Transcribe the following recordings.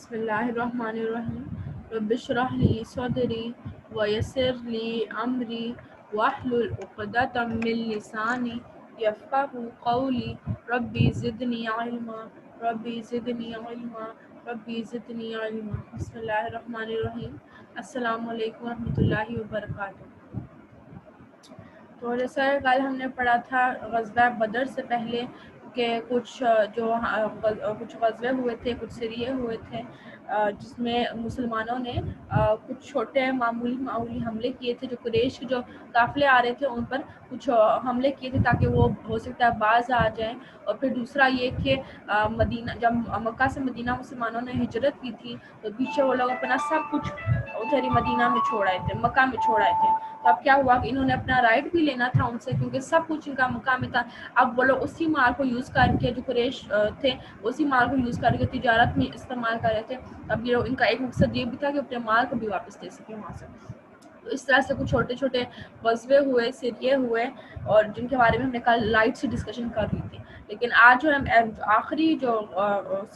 بسم اللہ الرحمن الرحیم رب اشرح لی صدری ویسر لی امری واحلل عقدۃ من لسانی یفقهوا قولی ربی زدنی علما ربی زدنی علما ربی زدنی علما۔ بسم اللہ الرحمن الرحیم۔ السلام علیکم ورحمۃ اللہ وبرکاتہ۔ تو جیسا کل ہم نے پڑھا تھا غزوہ بدر سے پہلے کہ کچھ غزوے ہوئے تھے، کچھ سریے ہوئے تھے جس میں مسلمانوں نے کچھ چھوٹے معمولی حملے کیے تھے، جو قریش کے جو قافلے آ رہے تھے ان پر کچھ حملے کیے تھے تاکہ وہ ہو سکتا ہے باز آ جائیں۔ اور پھر دوسرا یہ کہ مدینہ جب مکہ سے مدینہ مسلمانوں نے ہجرت کی تھی تو پیچھے وہ لوگ اپنا سب کچھ ادھر ہی مدینہ میں چھوڑ آئے تھے، مکہ میں چھوڑ آئے تھے۔ تو اب کیا ہوا کہ انہوں نے اپنا رائٹ بھی لینا تھا ان سے، کیونکہ سب کچھ ان کا مکہ میں تھا۔ اب وہ لوگ اسی مال کو یوز کر کے، جو قریش تھے اسی مال کو یوز کر کے تجارت میں استعمال کر رہے تھے۔ اب یہ ان کا ایک مقصد یہ بھی تھا کہ اپنے مال کو بھی واپس دے سکیں وہاں سے۔ تو اس طرح سے کچھ چھوٹے چھوٹے غزوے ہوئے، سریے ہوئے، اور جن کے بارے میں ہم نے کل لائٹ سے ڈسکشن کر لی تھی۔ لیکن آج جو آخری جو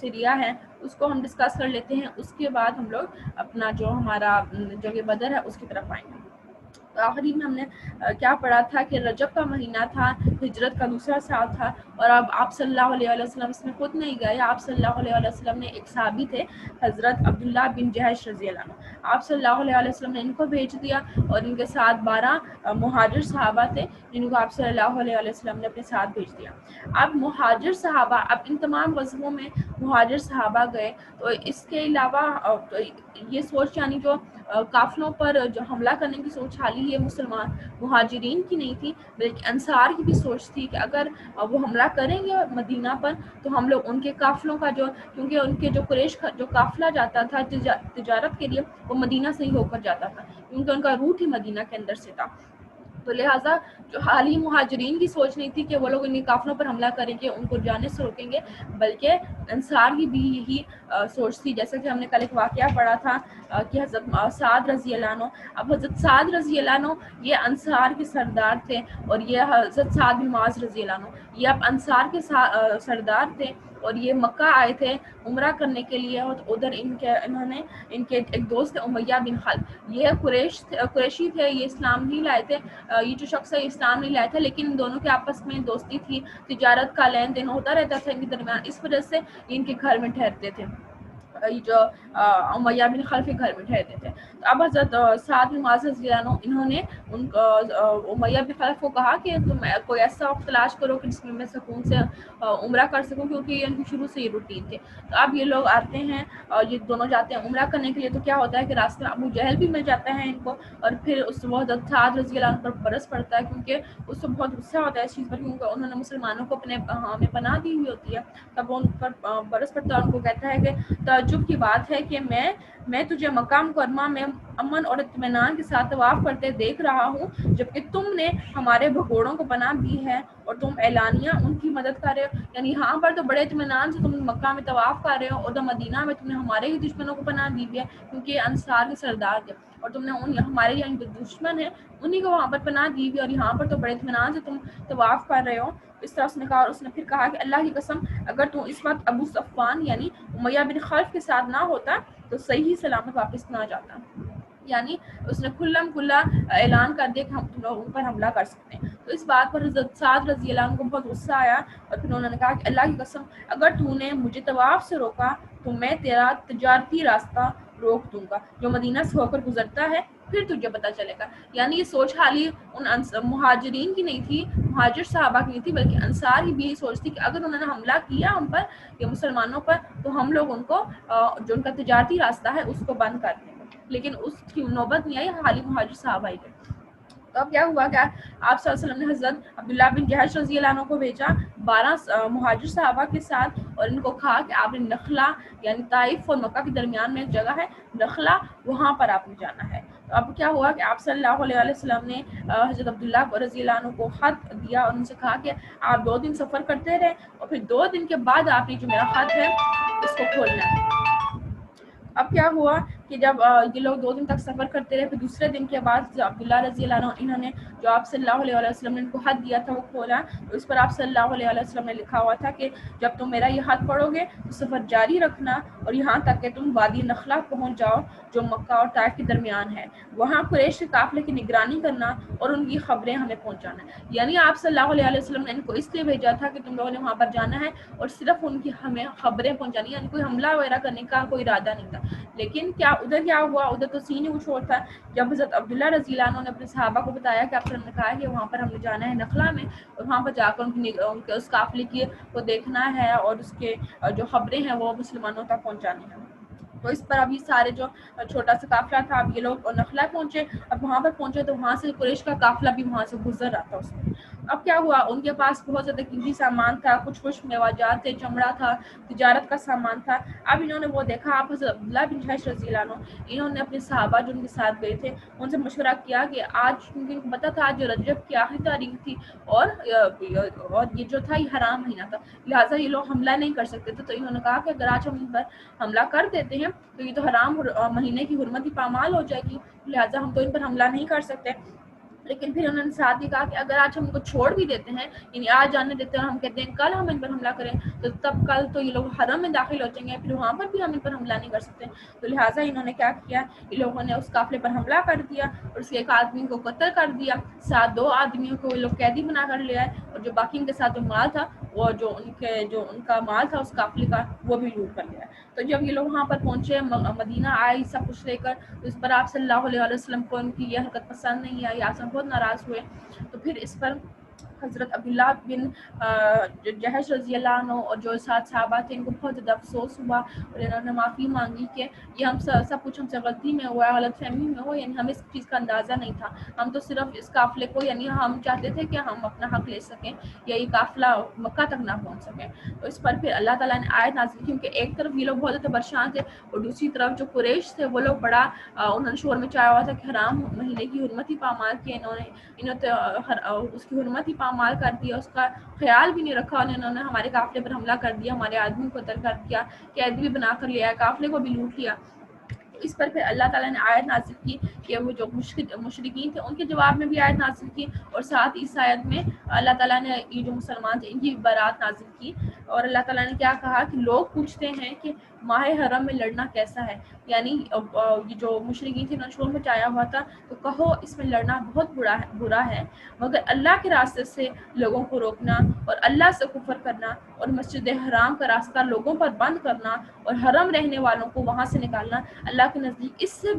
سریہ ہے اس کو ہم ڈسکس کر لیتے ہیں، اس کے بعد ہم لوگ اپنا جو ہمارا جنگ بدر ہے اس کی طرف آئیں گے۔ تو آخری میں ہم نے کیا پڑھا تھا کہ رجب کا مہینہ تھا، ہجرت کا دوسرا سال تھا، اور اب آپ صلی اللہ علیہ وسلم اس میں خود نہیں گئے۔ آپ صلی اللہ علیہ وسلم نے ایک صحابی تھے حضرت عبداللہ بن جہش رضی اللہ عنہ، آپ صلی اللہ علیہ وسلم نے ان کو بھیج دیا، اور ان کے ساتھ 12 مہاجر صحابہ تھے جن کو آپ صلی اللہ علیہ وسلم نے اپنے ساتھ بھیج دیا۔ اب مہاجر صحابہ، اب ان تمام غزووں میں مہاجر صحابہ گئے، تو اس کے علاوہ یہ سوچ یعنی جو قافلوں پر جو حملہ کرنے کی سوچ حالی یہ مسلمان مہاجرین کی نہیں تھی، بلکہ انصار کی بھی سوچ تھی کہ اگر وہ حملہ کریں گے مدینہ پر تو ہم لوگ ان کے قافلوں کا کیونکہ ان کے جو قریش کا جو قافلہ جاتا تھا تجارت کے لیے وہ مدینہ سے ہی ہو کر جاتا تھا، کیونکہ ان کا روٹ ہی مدینہ کے اندر سے تھا۔ تو لہٰذا جو حالی مہاجرین کی سوچ نہیں تھی کہ وہ لوگ ان قافلوں پر حملہ کریں گے، ان کو جانے سے روکیں گے، بلکہ انصار کی بھی یہی سوچ تھی۔ جیسا کہ ہم نے کل ایک واقعہ پڑھا تھا کہ حضرت سعد رضی اللہ عنہ، اب حضرت سعد رضی اللہ عنہ یہ انصار کے سردار تھے، اور یہ حضرت سعد بن معاذ رضی اللہ عنہ یہ اب انصار کے سردار تھے، اور یہ مکہ آئے تھے عمرہ کرنے کے لیے۔ اور ادھر انہوں نے ان کے ایک دوست تھے امیہ بن خلف، یہ قریشی تھے، یہ اسلام نہیں لائے تھے، یہ جو شخص ہے اسلام نہیں لائے تھے، لیکن ان دونوں کے آپس میں دوستی تھی، تجارت کا لین دین ہوتا رہتا تھا ان کے درمیان، اس وجہ سے ان کے گھر میں ٹھہرتے تھے، جو امیہ بن خلف کے گھر میں ٹھہرتے تھے۔ تو اب حضرت سعد بن معاذ رضی اللہ عنہ انہوں نے امیہ بن خلف کو کہا کہ تم کوئی ایسا وقت تلاش کرو کہ جس میں میں سکون سے عمرہ کر سکوں، کیونکہ یہ ان کی شروع سے یہ روٹین تھے۔ تو اب یہ لوگ آتے ہیں اور یہ دونوں جاتے ہیں عمرہ کرنے کے لیے، تو کیا ہوتا ہے کہ راستے میں ابو جہل بھی مل جاتا ہے ان کو، اور پھر اس وہ حضرت سعد رضی اللہ عنہ پر برس پڑتا ہے، کیونکہ اس کو بہت غصہ ہوتا ہے اس چیز پر، کیونکہ انہوں نے مسلمانوں کو اپنے میں پناہ دی ہوئی ہوتی ہے۔ تب وہ ان پر برس پڑتا ہے، ان کو کہتا ہے کہ تعجب کی بات ہے کہ میں تجھے مکہ مکرمہ میں امن اور اطمینان کے ساتھ طواف کرتے دیکھ رہا ہوں، جبکہ تم نے ہمارے بھگوڑوں کو پناہ دی ہے اور تم اعلانیہ ان کی مدد کر رہے ہو۔ یعنی یہاں پر تو بڑے اطمینان سے تم مکہ میں طواف کر رہے ہو، اور مدینہ میں تم نے ہمارے ہی دشمنوں کو پناہ دی ہے، کیونکہ یہ انصار کے سردار تھے، اور تم نے ہمارے یہاں جو دشمن ہیں انہی کو وہاں پر پناہ دی ہوئی، اور یہاں پر تو بڑے اطمینان سے تم طواف کر رہے ہو۔ اس طرح اس نے کہا، اور اس نے پھر کہا کہ اللہ کی قسم اگر تو اس وقت ابو صفوان یعنی امیہ بن خلف کے ساتھ نہ ہوتا تو صحیح سلامت واپس نہ جاتا۔ یعنی اس نے کھلم کھلا اعلان کر دیا کہ ہم تم لوگوں پر حملہ کر سکتے ہیں۔ تو اس بات پر حضرت سعد رضی اللہ عنہ کو بہت غصہ آیا، اور پھر انہوں نے کہا کہ اللہ کی قسم اگر تو نے مجھے طواف سے روکا تو میں تیرا تجارتی راستہ روک دوں گا جو مدینہ سے ہو کر گزرتا ہے، پھر تجھے پتہ چلے گا۔ یعنی یہ سوچ حالی ان مہاجرین کی نہیں تھی، مہاجر صحابہ کی نہیں تھی، بلکہ انصار کی بھی یہی سوچ تھی کہ اگر انہوں نے حملہ کیا ہم پر یا مسلمانوں پر تو ہم لوگ ان کو جو ان کا تجارتی راستہ ہے اس کو بند کر دیں گے۔ لیکن اس کی نوبت نہیں آئی، حالی مہاجر صحابہ ہی تھے۔ تو اب کیا ہوا کہ آپ صلی اللہ علیہ وسلم نے حضرت عبداللہ بن جہش رضی اللہ عنہ کو بھیجا 12 مہاجر صحابہ کے ساتھ، اور ان کو کہا کہ آپ نے نخلا یعنی طائف اور مکہ کے درمیان میں ایک جگہ ہے نخلا، وہاں پر آپ نے جانا ہے۔ تو اب کیا ہوا کہ آپ صلی اللہ علیہ وسلم نے حضرت عبداللہ رضی اللہ عنہ کو خط دیا، اور ان سے کہا کہ آپ 2 دن سفر کرتے رہے، اور پھر 2 دن کے بعد آپ نے جو میرا خط ہے اس کو کھولنا ہے۔ اب کیا ہوا کہ جب یہ لوگ 2 دن تک سفر کرتے رہے، پھر دوسرے دن کے بعد عبداللہ رضی اللہ عنہ انہوں نے جو آپ صلی اللہ علیہ وسلم نے ان کو خط دیا تھا وہ کھولا، تو اس پر آپ صلی اللہ علیہ وسلم نے لکھا ہوا تھا کہ جب تم میرا یہ خط پڑھو گے تو سفر جاری رکھنا اور یہاں تک کہ تم وادی نخلا پہنچ جاؤ جو مکہ اور طائف کے درمیان ہے، وہاں قریش کے قافلے کی نگرانی کرنا اور ان کی خبریں ہمیں پہنچانا ہے۔ یعنی آپ صلی اللہ علیہ وسلم نے ان کو اس لیے بھیجا تھا کہ تم لوگوں نے وہاں پر جانا ہے اور صرف ان کی ہمیں خبریں پہنچانی، یعنی کوئی حملہ وغیرہ کرنے کا کوئی ارادہ نہیں تھا۔ لیکن کیا ہوا، ادھر تو سین ہی کچھ اور تھا۔ جب حضرت عبداللہ رضی اللہ عنہ نے اپنے صحابہ کو بتایا کہ آپ نے کہا ہے کہ وہاں پر ہم نے جانا ہے نخلا میں اور وہاں پر جا کر ان کے اس قافلے کی کو دیکھنا ہے اور اس کے جو خبریں ہیں وہ مسلمانوں تک پہنچانی ہیں، تو اس پر اب یہ سارے جو چھوٹا سا قافلہ تھا، اب یہ لوگ نخلا پہنچے۔ اب وہاں پر پہنچے تو وہاں سے قریش کا قافلہ بھی وہاں سے گزر رہا تھا اس میں۔ اب کیا ہوا، ان کے پاس بہت زیادہ قیمتی سامان تھا، کچھ میوجات تھے، چمڑا تھا، تجارت کا سامان تھا۔ اب انہوں نے وہ دیکھا، آپ حضرت عبداللہ بن جحش رضی اللہ عنہ انہوں نے اپنے صحابہ جو ان کے ساتھ گئے تھے ان سے مشورہ کیا کہ آج، کیونکہ ان کو پتا تھا آج رجب کی آخری تاریخ تھی اور یہ جو تھا یہ حرام مہینہ تھا، لہٰذا یہ لوگ حملہ نہیں کر سکتے تھے۔ تو انہوں نے کہا کہ اگر آج ہم ان پر حملہ کر دیتے ہیں تو یہ تو حرام مہینے کی حرمت ہی پامال ہو جائے گی، لہٰذا ہم تو ان پر حملہ نہیں کر سکتے۔ لیکن پھر انہوں نے ساتھ ہی کہا کہ اگر آج ہم کو چھوڑ بھی دیتے ہیں، یعنی آج جانے دیتے ہیں اور ہم کہتے ہیں کل ہم ان پر حملہ کریں، تو تب کل تو یہ لوگ حرم میں داخل ہو جائیں گے، پھر وہاں پر بھی ہم ان پر حملہ نہیں کر سکتے۔ تو لہٰذا انہوں نے کیا کیا، ان لوگوں نے اس قافلے پر حملہ کر دیا اور اس کے ایک آدمی کو قتل کر دیا، ساتھ 2 آدمیوں کو یہ لوگ قیدی بنا کر لے آئے، اور جو باقی ان کے ساتھ جو مال تھا وہ جو ان کا مال تھا اس قافلے کا وہ بھی لوٹ کر لیا۔ تو جب یہ لوگ وہاں پر پہنچے، مدینہ آئے سب کچھ لے کر، تو اس پر آپ صلی اللہ علیہ وسلم کو ان کی یہ حرکت پسند نہیں آئی، آپ بہت ناراض ہوئے۔ تو پھر اس پر حضرت عبداللہ بن جحش رضی اللہ عنہ اور جو ساتھ صحابہ تھے ان کو بہت زیادہ افسوس ہوا اور انہوں نے معافی مانگی کہ یہ ہم سب کچھ ہم سے غلطی میں ہوا ہے، غلط فہمی میں ہوا، یعنی ہمیں اس چیز کا اندازہ نہیں تھا، ہم تو صرف اس قافلے کو، یعنی ہم چاہتے تھے کہ ہم اپنا حق لے سکیں یا یہ قافلہ مکہ تک نہ پہنچ سکیں۔ تو اس پر پھر اللہ تعالیٰ نے آیت نازل کی، کیونکہ ایک طرف یہ لوگ بہت زیادہ پریشان تھے اور دوسری طرف جو قریش تھے وہ لوگ بڑا انہوں نے شور مچایا ہوا تھا کہ حرام مہینے کی حرمت ہی پامال کی، انہوں نے اس کی حرمت ہی پامال کر دیا، اس کا خیال بھی نہیں رکھا، انہوں نے ہمارے قافلے پر حملہ کر دیا، ہمارے آدمی کو قتل کر دیا، قید بھی بنا کر لیا، قافلے کو بھی لوٹ لیا۔ اس پر پھر اللہ تعالیٰ نے آیت نازل کی کہ وہ جو مشرکین تھے ان کے جواب میں بھی آیت نازل کی، اور ساتھ اس آیت میں اللہ تعالیٰ نے یہ جو مسلمان تھے ان کی برات نازل کی، اور اللہ تعالیٰ نے کیا کہا کہ لوگ پوچھتے ہیں کہ ماہ حرم میں لڑنا کیسا ہے، یعنی یہ جو مشرکین تھے انہوں نے شور مچایا ہوا تھا، تو کہو اس میں لڑنا بہت برا ہے، مگر اللہ کے راستے سے لوگوں کو روکنا اور اللہ سے کفر کرنا اور مسجد حرام کا راستہ لوگوں پر بند کرنا اور حرم رہنے والوں کو وہاں سے نکالنا اللہ کے نزدیک اس سے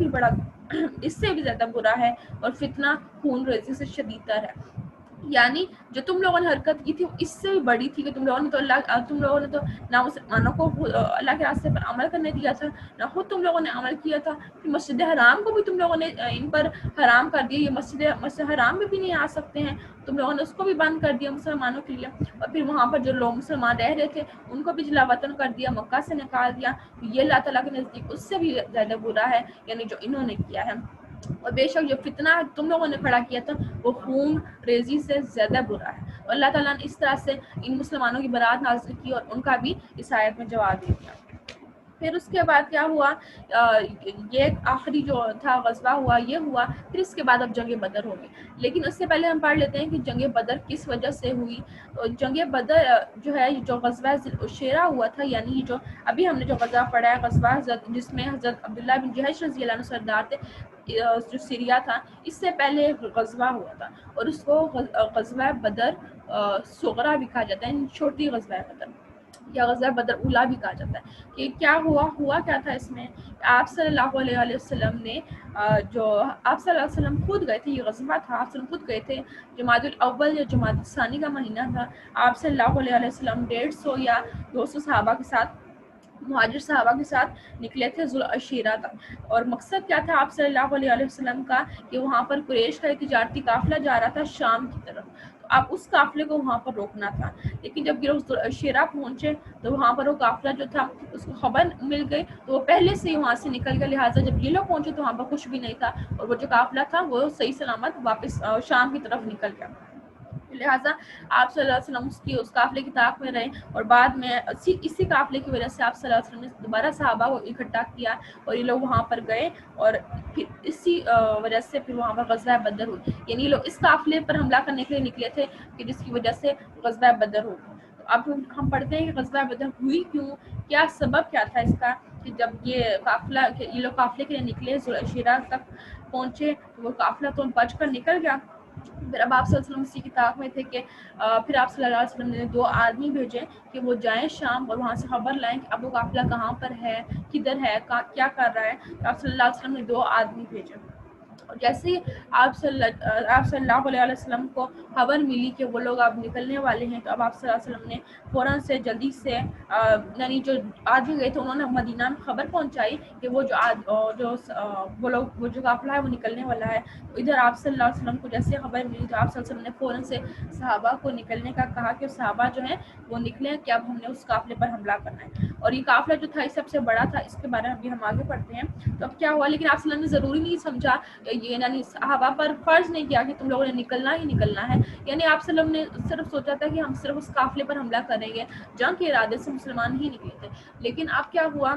بھی زیادہ برا ہے، اور فتنہ خون ریزی سے شدید تر ہے۔ یعنی جو تم لوگوں نے حرکت کی تھی اس سے بھی بڑی تھی کہ تم لوگوں نے تو نہ مسلمانوں کو اللہ کے راستے پر عمل کرنے دیا تھا، نہ خود تم لوگوں نے عمل کیا تھا، کہ مسجد حرام کو بھی تم لوگوں نے ان پر حرام کر دیا، یہ مسجد حرام میں بھی نہیں آ سکتے ہیں، تم لوگوں نے اس کو بھی بند کر دیا مسلمانوں کے لیے، اور پھر وہاں پر جو لوگ مسلمان رہ رہے تھے ان کو بھی جلا وطن کر دیا، مکہ سے نکال دیا، یہ اللہ تعالیٰ کے نزدیک اس سے بھی زیادہ برا ہے، یعنی جو انہوں نے کیا ہے۔ اور بے شک جو فتنہ تم لوگوں نے کھڑا کیا تھا وہ خون ریزی سے زیادہ برا ہے، اور اللہ تعالیٰ نے اس طرح سے ان مسلمانوں کی برات نازل کی اور ان کا بھی اس آیت میں جواب دے دیا۔ پھر اس کے بعد کیا ہوا، یہ آخری جو تھا غزوہ ہوا، یہ ہوا، پھر اس کے بعد اب جنگ بدر ہوگی۔ لیکن اس سے پہلے ہم پڑھ لیتے ہیں کہ جنگ بدر کس وجہ سے ہوئی۔ جنگ بدر جو ہے جو غزوہ ذی العشیرہ ہوا تھا، یعنی جو ابھی ہم نے جو غزوہ پڑھا ہے غزوہ جس میں حضرت عبداللہ بن جحش رضی اللہ عنہ سردار تھے، جو سیریا تھا، اس سے پہلے ایک غزوہ ہوا تھا اور اس کو غزوہ بدر صغریٰ بھی کہا جاتا ہے، یعنی چھوٹی غزوہ بدر یا غزوہ بدر اولا بھی کہا جاتا ہے۔ کہ کیا ہوا کیا تھا اس میں، آپ صلی اللہ علیہ وسلم نے جو آپ صلی اللہ علیہ وسلم خود گئے تھے، یہ غزوہ تھا، آپ صلی اللہ علیہ وسلم خود گئے تھے، جمادی الاول یا جمادی الثانی کا مہینہ تھا، آپ صلی اللہ علیہ وسلم 150 یا 200 صحابہ کے ساتھ، مہاجر صحابہ کے ساتھ نکلے تھے ذو العشیرہ تک، اور مقصد کیا تھا آپ صلی اللہ علیہ وسلم کا کہ وہاں پر قریش کا ایک تجارتی قافلہ جا رہا تھا شام کی طرف، تو اب اس قافلے کو وہاں پر روکنا تھا۔ لیکن جب یہ ذو العشیرہ پہنچے تو وہاں پر وہ قافلہ جو تھا اس کو خبر مل گئی، تو وہ پہلے سے ہی وہاں سے نکل گیا، لہٰذا جب یہ لوگ پہنچے تو وہاں پر کچھ بھی نہیں تھا اور وہ جو قافلہ تھا وہ صحیح سلامت واپس شام کی طرف نکل گیا۔ لہٰذا آپ صلی اللہ علیہ وسلم اس قافلے کی طاق میں رہے، اور بعد میں اسی قافلے کی وجہ سے آپ صلی اللہ علیہ وسلم نے دوبارہ صحابہ کو اکٹھا کیا اور یہ لوگ وہاں پر گئے، اور پھر اسی وجہ سے پھر وہاں پر غزوہ بدر ہوئی. یعنی یہ لوگ اس قافلے پر حملہ کرنے کے لیے نکلے تھے کہ جس کی وجہ سے غزوہ بدر ہو. تو اب ہم پڑھتے ہیں کہ غزوہ بدر ہوئی کیوں، کیا سبب کیا تھا اس کا، کہ جب یہ لوگ قافلے کے لیے نکلے، ذوالعشیرہ تک پہنچے، وہ قافلہ تو بچ کر نکل گیا. پھر اب آپ صلی اللہ علیہ وسلم اسی کی طاق میں تھے کہ پھر آپ صلی اللہ علیہ وسلم نے 2 آدمی بھیجے کہ وہ جائیں شام اور وہاں سے خبر لائیں کہ اب وہ قافلہ کہاں پر ہے، کدھر ہے، کیا کر رہا ہے. تو آپ صلی اللہ علیہ وسلم نے 2 آدمی بھیجے، اور جیسے ہی آپ صلی اللہ علیہ وسلم کو خبر ملی کہ وہ لوگ اب نکلنے والے ہیں، تو اب آپ صلی اللہ علیہ وسلم نے فوراً سے جلدی سے یعنی جو آدمی گئے تھے انہوں نے مدینہ میں خبر پہنچائی کہ وہ جو قافلہ ہے وہ نکلنے والا ہے. ادھر آپ صلی اللہ علیہ وسلم کو جیسے خبر ملی تو آپ صلی اللہ علیہ وسلم نے فوراً سے صحابہ کو نکلنے کا کہا کہ صحابہ جو ہیں وہ نکلیں کہ اب ہم نے اس قافلے پر حملہ کرنا ہے. اور یہ قافلہ جو تھا یہ سب سے بڑا تھا، اس کے بارے میں ابھی ہم آگے پڑھتے ہیں. تو اب کیا ہوا، لیکن آپ صلی اللہ علیہ وسلم نے ضروری نہیں سمجھا، یعنی صحابہ پر فرض نہیں کیا کہ تم لوگوں نے نکلنا ہی نکلنا ہے. یعنی آپ صلی اللہ علیہ وسلم نے صرف سوچا تھا کہ ہم صرف اس قافلے پر حملہ کریں گے، جنگ کے ارادے سے مسلمان ہی نکلے تھے. لیکن اب کیا ہوا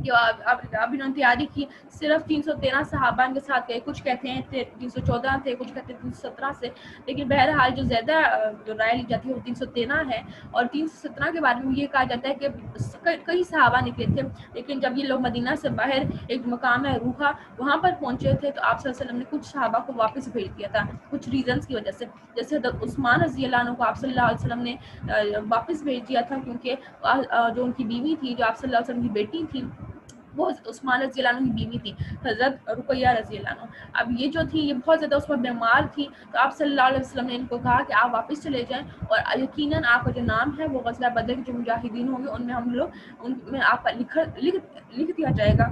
کہ اب انہوں نے تیاری کی، صرف 313 صحابہ ان کے ساتھ گئے. کچھ کہتے ہیں 314 تھے، کچھ کہتے ہیں 317 سے، لیکن بہرحال جو زیادہ رائے لی جاتی ہے وہ 313 ہے. اور 317 کے بارے میں یہ کہا جاتا ہے کہ کئی صحابہ نکلے تھے، لیکن جب یہ لوگ مدینہ سے باہر ایک مقام ہے روحا وہاں پر پہنچے تھے تو آپ صلی اللہ علیہ وسلم نے کچھ صحابہ کو واپس بھیج دیا تھا کچھ ریزنز کی وجہ سے. جیسے حضرت عثمان رضی اللہ عنہ کو آپ صلی اللہ علیہ وسلم نے واپس بھیج دیا تھا، کیونکہ جو ان کی بیوی تھی، جو آپ صلی اللہ علیہ وسلم کی بیٹی تھی، وہ عثمان رضی اللہ عنہ کی بیوی تھی، حضرت رقیہ رضی اللہ عنہ. اب یہ جو تھی یہ بہت زیادہ اس پر بیمار تھی، تو آپ صلی اللہ علیہ وسلم نے ان کو کہا کہ آپ واپس چلے جائیں، اور یقیناً آپ کا جو نام ہے وہ غزوہ بدر کے جو مجاہدین ہوں گے ان میں آپ کا لکھ دیا جائے گا،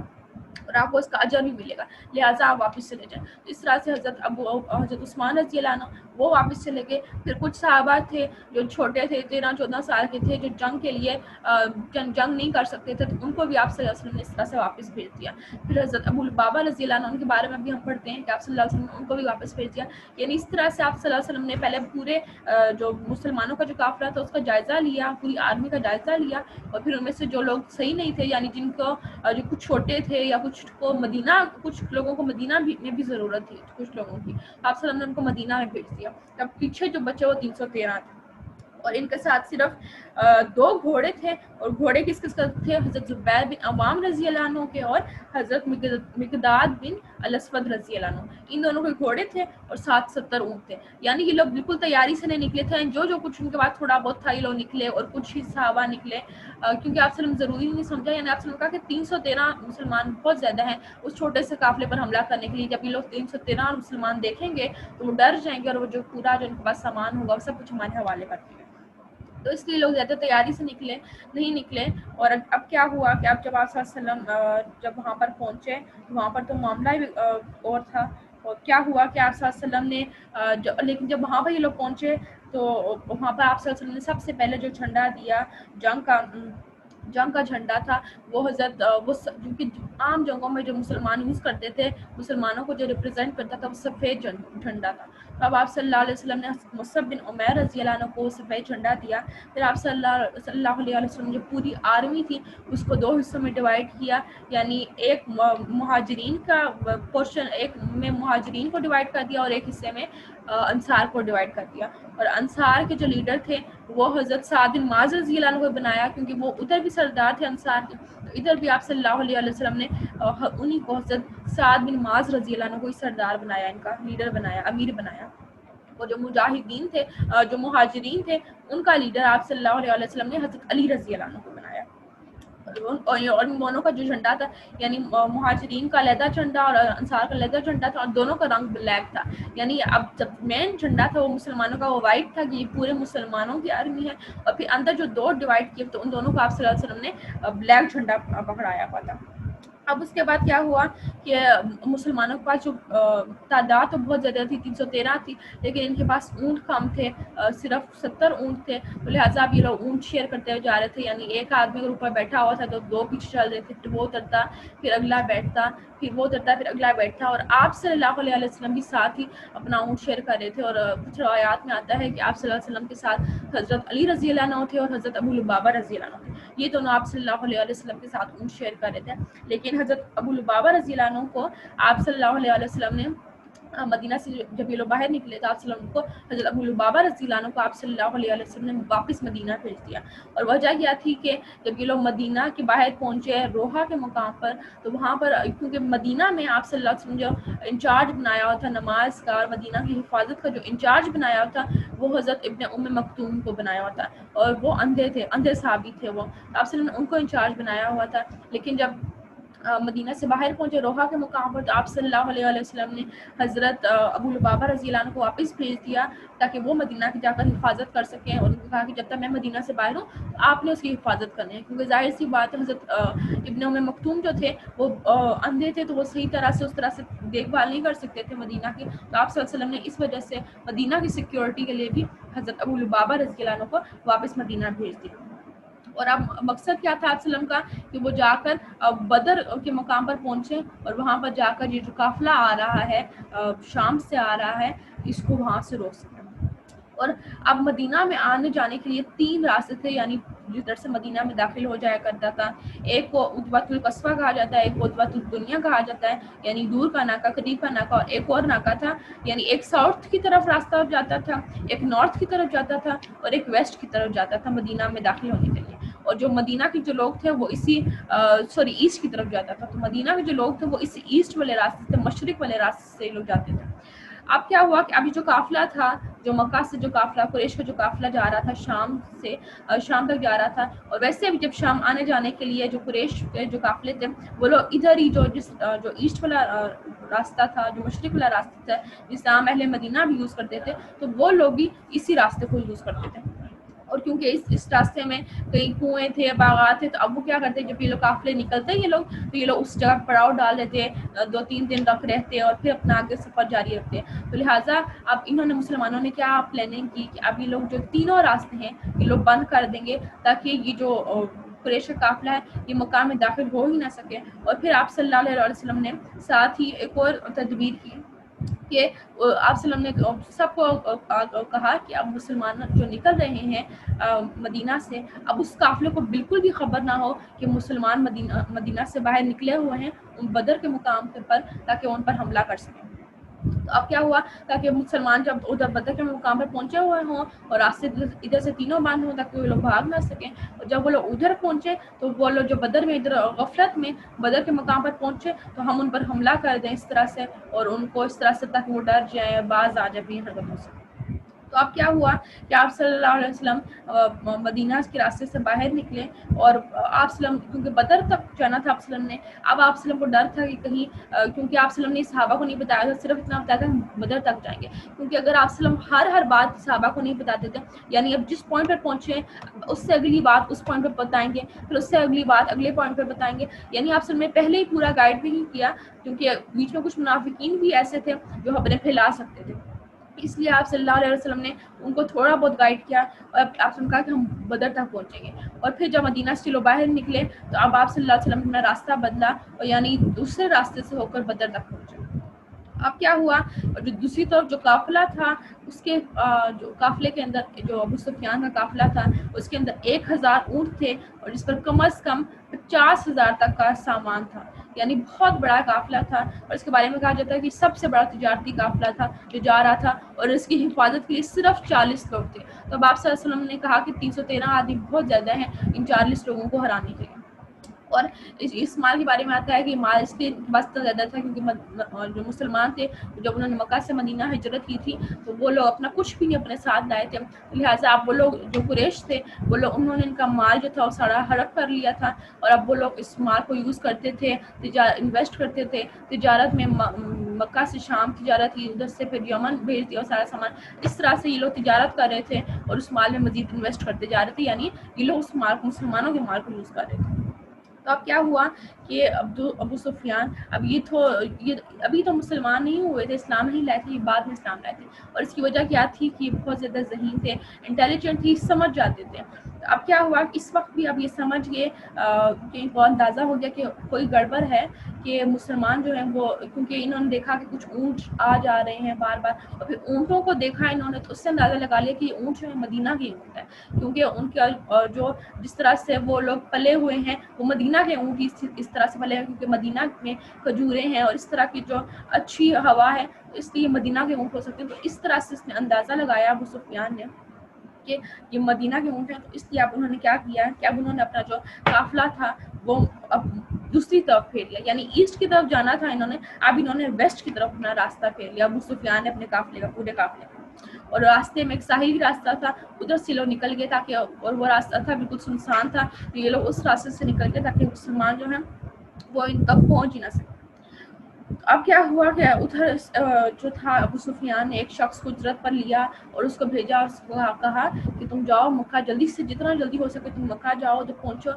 اور آپ کو اس کا اجر بھی ملے گا، لہٰذا آپ واپس چلے جائیں. تو اس طرح سے حضرت عثمان رضی اللہ عنہ وہ واپس چلے گئے. پھر کچھ صحابہ تھے جو چھوٹے تھے، 13-14 سال کے تھے، جو جنگ کے لیے جنگ نہیں کر سکتے تھے، تو ان کو بھی آپ صلی اللہ علیہ وسلم نے اس طرح سے واپس بھیج دیا. پھر حضرت ابو لبابہ رضی اللہ عنہ کے بارے میں بھی ہم پڑھتے ہیں کہ آپ صلی اللہ علیہ وسلم نے ان کو بھی واپس بھیج دیا. یعنی اس طرح سے آپ صلی اللہ علیہ وسلم نے پہلے پورے جو مسلمانوں کا جو قافلہ تھا اس کا جائزہ لیا، پوری آرمی کا جائزہ لیا، اور پھر ان میں سے جو لوگ صحیح نہیں تھے، یعنی جن کو جو کچھ چھوٹے تھے یا کچھ لوگوں کو مدینہ میں بھی ضرورت تھی کچھ لوگوں کی، آپ صلی اللہ علیہ وسلم نے ان کو مدینہ میں بھیج دیا. اب پیچھے جو بچے وہ 313 تھے، اور ان کے ساتھ صرف 2 گھوڑے تھے. اور گھوڑے کس کس کا تھے؟ حضرت زبیر بن عوام رضی اللہ عنہ کے اور حضرت مقداد بن الاسود رضی اللہ عنہ. ان دونوں کے گھوڑے تھے اور 70 اونٹ تھے. یعنی یہ لوگ بالکل تیاری سے نہیں نکلے تھے، جو کچھ ان کے بعد تھوڑا بہت تھا یہ لوگ نکلے، اور کچھ ہی صحابہ نکلے، کیونکہ آپ صلی اللہ علیہ وسلم ضروری نہیں سمجھا. یعنی آپ صلی اللہ علیہ وسلم نے کہا کہ 313 مسلمان بہت زیادہ ہیں اس چھوٹے سے قافلے پر حملہ کرنے کے لیے. جب یہ لوگ 313 مسلمان دیکھیں گے تو وہ ڈر جائیں گے، اور وہ جو پورا جو ان کے پاس سامان ہوگا وہ سب کچھ ہمارے حوالے کر دیں گے. تو اس لیے لوگ زیادہ تیاری سے نہیں نکلے. اور اب کیا ہوا کہ اب جب آپ صلی اللہ علیہ وسلم جب وہاں پر پہنچے تو وہاں پر تو معاملہ بھی اور تھا. اور کیا ہوا کہ آپ صلی اللہ علیہ وسلم نے لیکن جب وہاں پر یہ لوگ پہنچے تو وہاں پر آپ صلی اللہ علیہ وسلم نے سب سے پہلے جو جھنڈا دیا جنگ کا جھنڈا تھا، وہ حضرت کیونکہ عام جنگوں میں جو مسلمان یوز کرتے تھے، مسلمانوں کو جو ریپرزینٹ کرتا تھا وہ سفید جھنڈا تھا. تو اب آپ صلی اللہ علیہ وسلم نے مصعب بن عمیر رضی اللہ عنہ کو سفید جھنڈا دیا. پھر آپ صلی اللہ علیہ وسلم جو پوری آرمی تھی اس کو 2 حصوں میں ڈیوائڈ کیا. یعنی ایک مہاجرین کا پورشن، ایک میں مہاجرین کو ڈیوائڈ کر دیا اور ایک حصے میں انصار کو ڈیوائڈ کر دیا. اور انصار کے جو لیڈر تھے وہ حضرت سعد بن معاذ رضی اللہ عنہ کو بنایا، کیونکہ وہ ادھر بھی سردار تھے انصار کے. تو ادھر بھی آپ صلی اللہ علیہ وسلم نے انہی کو حضرت سعد بن معاذ رضی اللہ عنہ کو سردار بنایا، ان کا لیڈر بنایا، امیر بنایا. اور جو مجاہدین تھے، جو مہاجرین تھے، ان کا لیڈر آپ صلی اللہ علیہ وسلم نے حضرت علی رضی اللہ عنہ کو بنایا. اور ان دونوں کا جو جھنڈا تھا، یعنی مہاجرین کا علیحدہ جھنڈا اور انصار کا علیحدہ جھنڈا تھا، اور دونوں کا رنگ بلیک تھا. یعنی اب جب مین جھنڈا تھا وہ مسلمانوں کا وہ وائٹ تھا کہ یہ پورے مسلمانوں کی آرمی ہے، اور پھر اندر جو 2 ڈیوائڈ کیے تو ان دونوں کو آپ صلی اللہ علیہ وسلم نے بلیک جھنڈا پکڑایا ہوا تھا. اب اس کے بعد کیا ہوا کہ مسلمانوں کے پاس جو تعداد تو بہت زیادہ تھی، 313 تھی، لیکن ان کے پاس اونٹ کم تھے، صرف 70 اونٹ تھے، تو لہٰذا اب یہ لوگ اونٹ شیئر کرتے جا رہے تھے، یعنی ایک آدمی اگر اوپر بیٹھا ہوا تھا تو دو پیچھے چل رہے تھے، پھر وہ اترتا، پھر اگلا بیٹھتا، پھر وہ اترتا، پھر اگلا بیٹھتا، اور آپ صلی اللہ علیہ وسلم بھی ساتھ ہی اپنا اونٹ شیئر کر رہے تھے. اور کچھ روایات میں آتا ہے کہ آپ صلی اللہ علیہ وسلم کے ساتھ حضرت علی رضی اللہ عنہ تھے اور حضرت ابو لبابہ رضی اللہ عنہ تھے. یہ دونوں آپ صلی اللہ علیہ وسلم کے ساتھ اونٹ شیئر کر رہے تھے. لیکن حضرت ابو لبابہ رضی اللہ عنہ کو آپ صلی اللہ علیہ وسلم نے مدینہ سے جب یہ لوگ باہر نکلے تو آپ صلی اللہ علیہ وسلم کو حضرت ابو لبابہ رضی اللہ عنہ کو آپ صلی اللہ علیہ وسلم نے واپس مدینہ بھیج دیا. اور وجہ کیا تھی کہ جب یہ لوگ مدینہ کے باہر پہنچے روحا کے مقام پر، تو وہاں پر کیونکہ مدینہ میں آپ صلی اللہ علیہ وسلم جو انچارج بنایا ہوا تھا نماز کا اور مدینہ کی حفاظت کا جو انچارج بنایا ہوا تھا وہ حضرت ابن ام مکتوم کو بنایا ہوا تھا، اور وہ اندھے تھے، اندھے صحابی تھے وہ، آپ صلی اللہ علیہ وسلم نے ان کو انچارج بنایا ہوا تھا. لیکن جب مدینہ سے باہر پہنچے روحا کے مقام پر تو آپ صلی اللہ علیہ وسلم نے حضرت ابو لبابہ رضی اللہ عنہ کو واپس بھیج دیا تاکہ وہ مدینہ کی جا کر حفاظت کر سکیں. اور ان کو کہا کہ جب تک میں مدینہ سے باہر ہوں آپ نے اس کی حفاظت کرنی ہے، کیونکہ ظاہر سی بات ہے حضرت ابن ام مکتوم جو تھے وہ اندھے تھے، تو وہ صحیح طرح سے اس طرح سے دیکھ بھال نہیں کر سکتے تھے مدینہ کی. تو آپ صلی اللہ علیہ وسلم نے اس وجہ سے مدینہ کی سیکیورٹی کے لیے بھی حضرت ابو لبابہ رضی اللہ عنہ کو واپس مدینہ بھیج دیا. اور اب مقصد کیا تھا وسلم کا کہ وہ جا کر بدر کے مقام پر پہنچے اور وہاں پر جا کر یہ جو قافلہ آ رہا ہے شام سے آ رہا ہے اس کو وہاں سے روک سکیں. اور اب مدینہ میں آنے جانے کے لیے 3 راستے تھے، یعنی جدھر سے مدینہ میں داخل ہو جایا کرتا تھا. ایک کو عتبۃ القصوہ کہا جاتا ہے، ایک کو عتبۃ الدنیا کہا جاتا ہے، یعنی دور کا ناکہ قریب کا ناکہ، اور ایک اور ناکہ تھا، یعنی ایک ساؤتھ کی طرف راستہ جاتا تھا، ایک نارتھ کی طرف جاتا تھا، اور ایک ویسٹ کی طرف جاتا تھا مدینہ میں داخل ہونے کے لیے. اور جو مدینہ کے جو لوگ تھے وہ اسی ایسٹ کی طرف جاتا تھا. تو مدینہ میں جو لوگ تھے وہ اس ایسٹ والے راستے سے، مشرق والے راستے سے لوگ جاتے تھے. اب کیا ہوا کہ ابھی جو قافلہ تھا، جو مکہ سے جو قافلہ قریش کا جو قافلہ جا رہا تھا شام سے شام تک جا رہا تھا، اور ویسے بھی جب شام آنے جانے کے لیے جو قریش کے جو قافلے تھے وہ لوگ ادھر ہی جو ایسٹ والا راستہ تھا، جو مشرق والا راستہ تھا جس عام اہل مدینہ بھی یوز کرتے تھے، تو وہ لوگ بھی اسی راستے کو یوز کرتے تھے. اور کیونکہ اس راستے میں کئی کنویں تھے، باغات تھے، تو اب وہ کیا کرتے جب یہ لوگ قافلے نکلتے یہ لوگ تو یہ لوگ اس جگہ پڑاؤ ڈال دیتے، 2-3 دن تک رہتے اور پھر اپنا آگے سفر جاری رکھتے. تو لہٰذا اب انہوں نے مسلمانوں نے کیا پلاننگ کی کہ اب یہ لوگ جو تینوں راستے ہیں یہ لوگ بند کر دیں گے تاکہ یہ جو قریش کا قافلہ ہے یہ مکہ میں داخل ہو ہی نہ سکے. اور پھر آپ صلی اللہ علیہ وسلم نے ساتھ ہی ایک اور تدبیر کی کہ آپ صلی اللہ علیہ وسلم نے سب کو کہا کہ اب مسلمان جو نکل رہے ہیں مدینہ سے، اب اس قافلے کو بالکل بھی خبر نہ ہو کہ مسلمان مدینہ سے باہر نکلے ہوئے ہیں ان بدر کے مقام پر، تاکہ ان پر حملہ کر سکیں. تو اب کیا ہوا تاکہ مسلمان جب ادھر بدر کے مقام پر پہنچے ہوئے ہوں اور راستے ادھر سے تینوں بند ہوں تاکہ وہ لوگ بھاگ نہ سکیں. اور جب وہ لوگ ادھر پہنچے تو وہ لوگ جو بدر میں ادھر غفلت میں بدر کے مقام پر پہنچے تو ہم ان پر حملہ کر دیں اس طرح سے، اور ان کو اس طرح سے تاکہ وہ ڈر جائیں، باز آ جائیں حرکتوں سے. تو اب کیا ہوا کہ آپ صلی اللہ علیہ وسلم مدینہ کے راستے سے باہر نکلے، اور آپ وسلم کیونکہ بدر تک جانا تھا آپ وسلم نے، اب آپ وسلم کو ڈر تھا کہ کہیں کیونکہ آپ وسلم نے صحابہ کو نہیں بتایا تھا، صرف اتنا بتایا تھا ہم بدر تک جائیں گے. کیونکہ اگر آپ وسلم ہر بات صحابہ کو نہیں بتاتے تھے، یعنی اب جس پوائنٹ پر پہنچے اس سے اگلی بات اس پوائنٹ پہ بتائیں گے، پھر اس سے اگلی بات اگلے پوائنٹ پہ بتائیں گے، یعنی آپ وسلم نے پہلے ہی پورا گائیڈ بھی نہیں کیا، کیونکہ بیچ میں کچھ منافقین بھی ایسے تھے جو خبریں پھیلا سکتے تھے. اس لیے آپ صلی اللہ علیہ وسلم نے ان کو تھوڑا بہت گائیڈ کیا، اور آپ نے کہا کہ ہم بدر تک پہنچیں گے. اور پھر جب مدینہ سے لوگ باہر نکلے تو اب آپ صلی اللہ علیہ وسلم نے راستہ بدلا، اور یعنی دوسرے راستے سے ہو کر بدر تک پہنچے. اب کیا ہوا، جو دوسری طرف جو قافلہ تھا اس کے جو قافلے کے اندر جو ابو سفیان کا قافلہ تھا اس کے اندر 1000 اونٹ تھے، اور جس پر کم از کم 50,000 تک کا سامان تھا، یعنی بہت بڑا قافلہ تھا. اور اس کے بارے میں کہا جاتا ہے کہ سب سے بڑا تجارتی قافلہ تھا جو جا رہا تھا، اور اس کی حفاظت کے لیے صرف 40 لوگ تھے. تو اب آپ صلی اللہ علیہ وسلم نے کہا کہ 313 آدمی بہت زیادہ ہیں ان 40 لوگوں کو ہرانے کے لیے. اور اس مال کے بارے میں آتا ہے کہ مال اس کے بس تو زیادہ تھا کیونکہ جو مسلمان تھے جب انہوں نے مکہ سے مدینہ ہجرت کی تھی تو وہ لوگ اپنا کچھ بھی نہیں اپنے ساتھ لائے تھے، لہٰذا اب وہ لوگ جو قریش تھے وہ لوگ انہوں نے ان کا مال جو تھا وہ سارا ہڑپ کر لیا تھا، اور اب وہ لوگ اس مال کو یوز کرتے تھے، انویسٹ کرتے تھے تجارت میں. مکہ سے شام تجارت کی، ادھر سے پھر یمن بھیج دیا سارا سامان. اس طرح سے یہ لوگ تجارت کر رہے تھے اور اس مال میں مزید انویسٹ کرتے جا رہے تھے، یعنی یہ لوگ اس مال کو مسلمانوں کے مال کو یوز کر رہے تھے. تو اب کیا ہوا کہ ابو سفیان ابھی تو مسلمان نہیں ہوئے تھے، اسلام نہیں لائے تھے، یہ بعد میں اسلام لائے تھے، اور اس کی وجہ کیا تھی کہ بہت زیادہ ذہین تھے، انٹیلیجنٹ تھی، سمجھ جاتے تھے۔ اب کیا ہوا اس وقت بھی اب یہ سمجھ گئے کہ ان کو اندازہ ہو گیا کہ کوئی گڑبڑ ہے، کہ مسلمان جو ہیں وہ، کیونکہ انہوں نے دیکھا کہ کچھ اونٹ آ جا رہے ہیں بار بار، اور پھر اونٹوں کو دیکھا انہوں نے، تو اس سے اندازہ لگا لیا کہ یہ اونٹ جو ہے مدینہ کے اونٹ ہے، کیونکہ ان کا جو جس طرح سے وہ لوگ پلے ہوئے ہیں وہ مدینہ کے اونٹ اس طرح سے پلے ہیں، کیونکہ مدینہ میں کھجوریں ہیں اور اس طرح کی جو اچھی ہوا ہے، اس لیے مدینہ کے اونٹ ہو سکتے ہیں۔ تو اس طرح سے اس نے اندازہ لگایا ابو سفیان نے کہ یہ مدینہ کے اونٹ ہیں، تو اس لیے اب انہوں نے کیا کیا کہ اب انہوں نے اپنا جو قافلہ تھا وہ اب دوسری طرف پھیر لیا، یعنی ایسٹ کی طرف جانا تھا انہوں نے ویسٹ کی طرف اپنا راستہ پھیر لیا ابو سفیان نے اپنے قافلے کا، پورے قافلے کا۔ اور راستے میں ایک ساحلی راستہ تھا، ادھر سے لوگ نکل گئے تاکہ، اور وہ راستہ تھا بالکل سنسان تھا، تو یہ لوگ اس راستے سے نکل گئے تاکہ مسلمان جو ہیں وہ ان تک پہنچ ہی نہ سکے۔ اب کیا ہوا کہ ادھر جو تھا ابو سفیان نے ایک شخص کو اجرت پر لیا اور اس کو بھیجا، اور اس کو کہا کہ تم جاؤ مکہ، جلدی سے جتنا جلدی ہو سکے تم مکہ جاؤ، جب پہنچو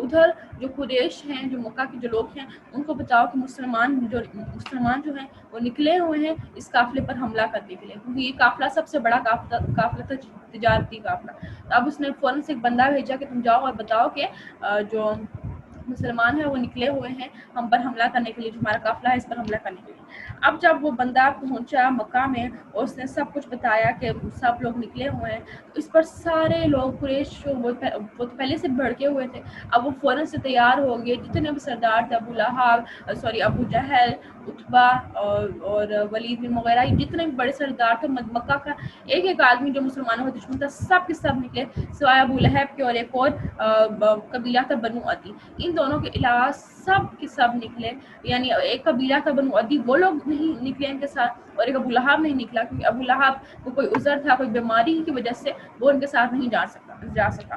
ادھر جو قریش ہیں، جو مکہ کے جو لوگ ہیں، ان کو بتاؤ کہ مسلمان جو ہیں وہ نکلے ہوئے ہیں اس قافلے پر حملہ کرنے کے لیے، کیونکہ یہ قافلہ سب سے بڑا قافلہ تھا، تجارتی قافلہ۔ تو اب اس نے فوراً سے ایک بندہ بھیجا کہ تم جاؤ اور بتاؤ کہ جو مسلمان ہیں وہ نکلے ہوئے ہیں ہم پر حملہ کرنے کے لیے، جو ہمارا قافلہ ہے اس پر حملہ کرنے کے لیے۔ اب جب وہ بندہ پہنچا مکہ میں اور اس نے سب کچھ بتایا کہ سب لوگ نکلے ہوئے ہیں، تو اس پر سارے لوگ قریش وہ تو پہلے سے بھڑکے ہوئے تھے، اب وہ فوراً سے تیار ہو گئے، جتنے بھی سردار تھے، ابو جہل، عتبہ اور ولید بن مغیرہ، جتنے بھی بڑے سردار تھے مکہ کا، ایک آدمی جو مسلمانوں کا دشمن تھا سب کے سب نکلے، سوائے ابو لہب کے اور ایک اور قبیلہ تھا بنو عدی، ان دونوں کے علاوہ سب کے سب نکلے۔ یعنی ایک قبیلہ تھا بنو عدی، وہ لوگ نہیں نکلے ان کے ساتھ، اور ایک ابو لہب نہیں نکلا، کیونکہ ابو لہب کو کوئی عذر تھا، کوئی بیماری کی وجہ سے وہ ان کے ساتھ نہیں جا سکا۔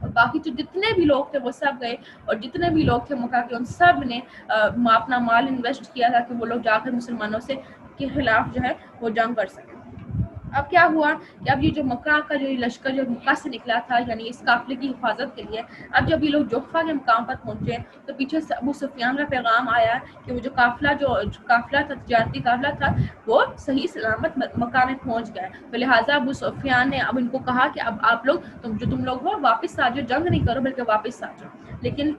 اور باقی جو جتنے بھی لوگ تھے وہ سب گئے، اور جتنے بھی لوگ تھے مکہ کے ان سب نے اپنا مال انویسٹ کیا تھا کہ وہ لوگ جا کر مسلمانوں سے کے خلاف جو ہے وہ جنگ کر سکیں۔ اب کیا ہوا کہ اب یہ جو مکہ کا جو لشکر جو مکہ سے نکلا تھا، یعنی اس قافلے کی حفاظت کے لیے، اب جب یہ لوگ جحفہ کے مقام پر پہنچے تو پیچھے سے ابو سفیان کا پیغام آیا کہ وہ جو قافلہ تھا، تجارتی قافلہ تھا، وہ صحیح سلامت مکہ میں پہنچ گیا۔ تو لہٰذا ابو سفیان نے اب ان کو کہا کہ اب آپ لوگ تم لوگ ہو واپس آ جاؤ، جنگ نہیں کرو بلکہ واپس آ جاؤ۔ لیکن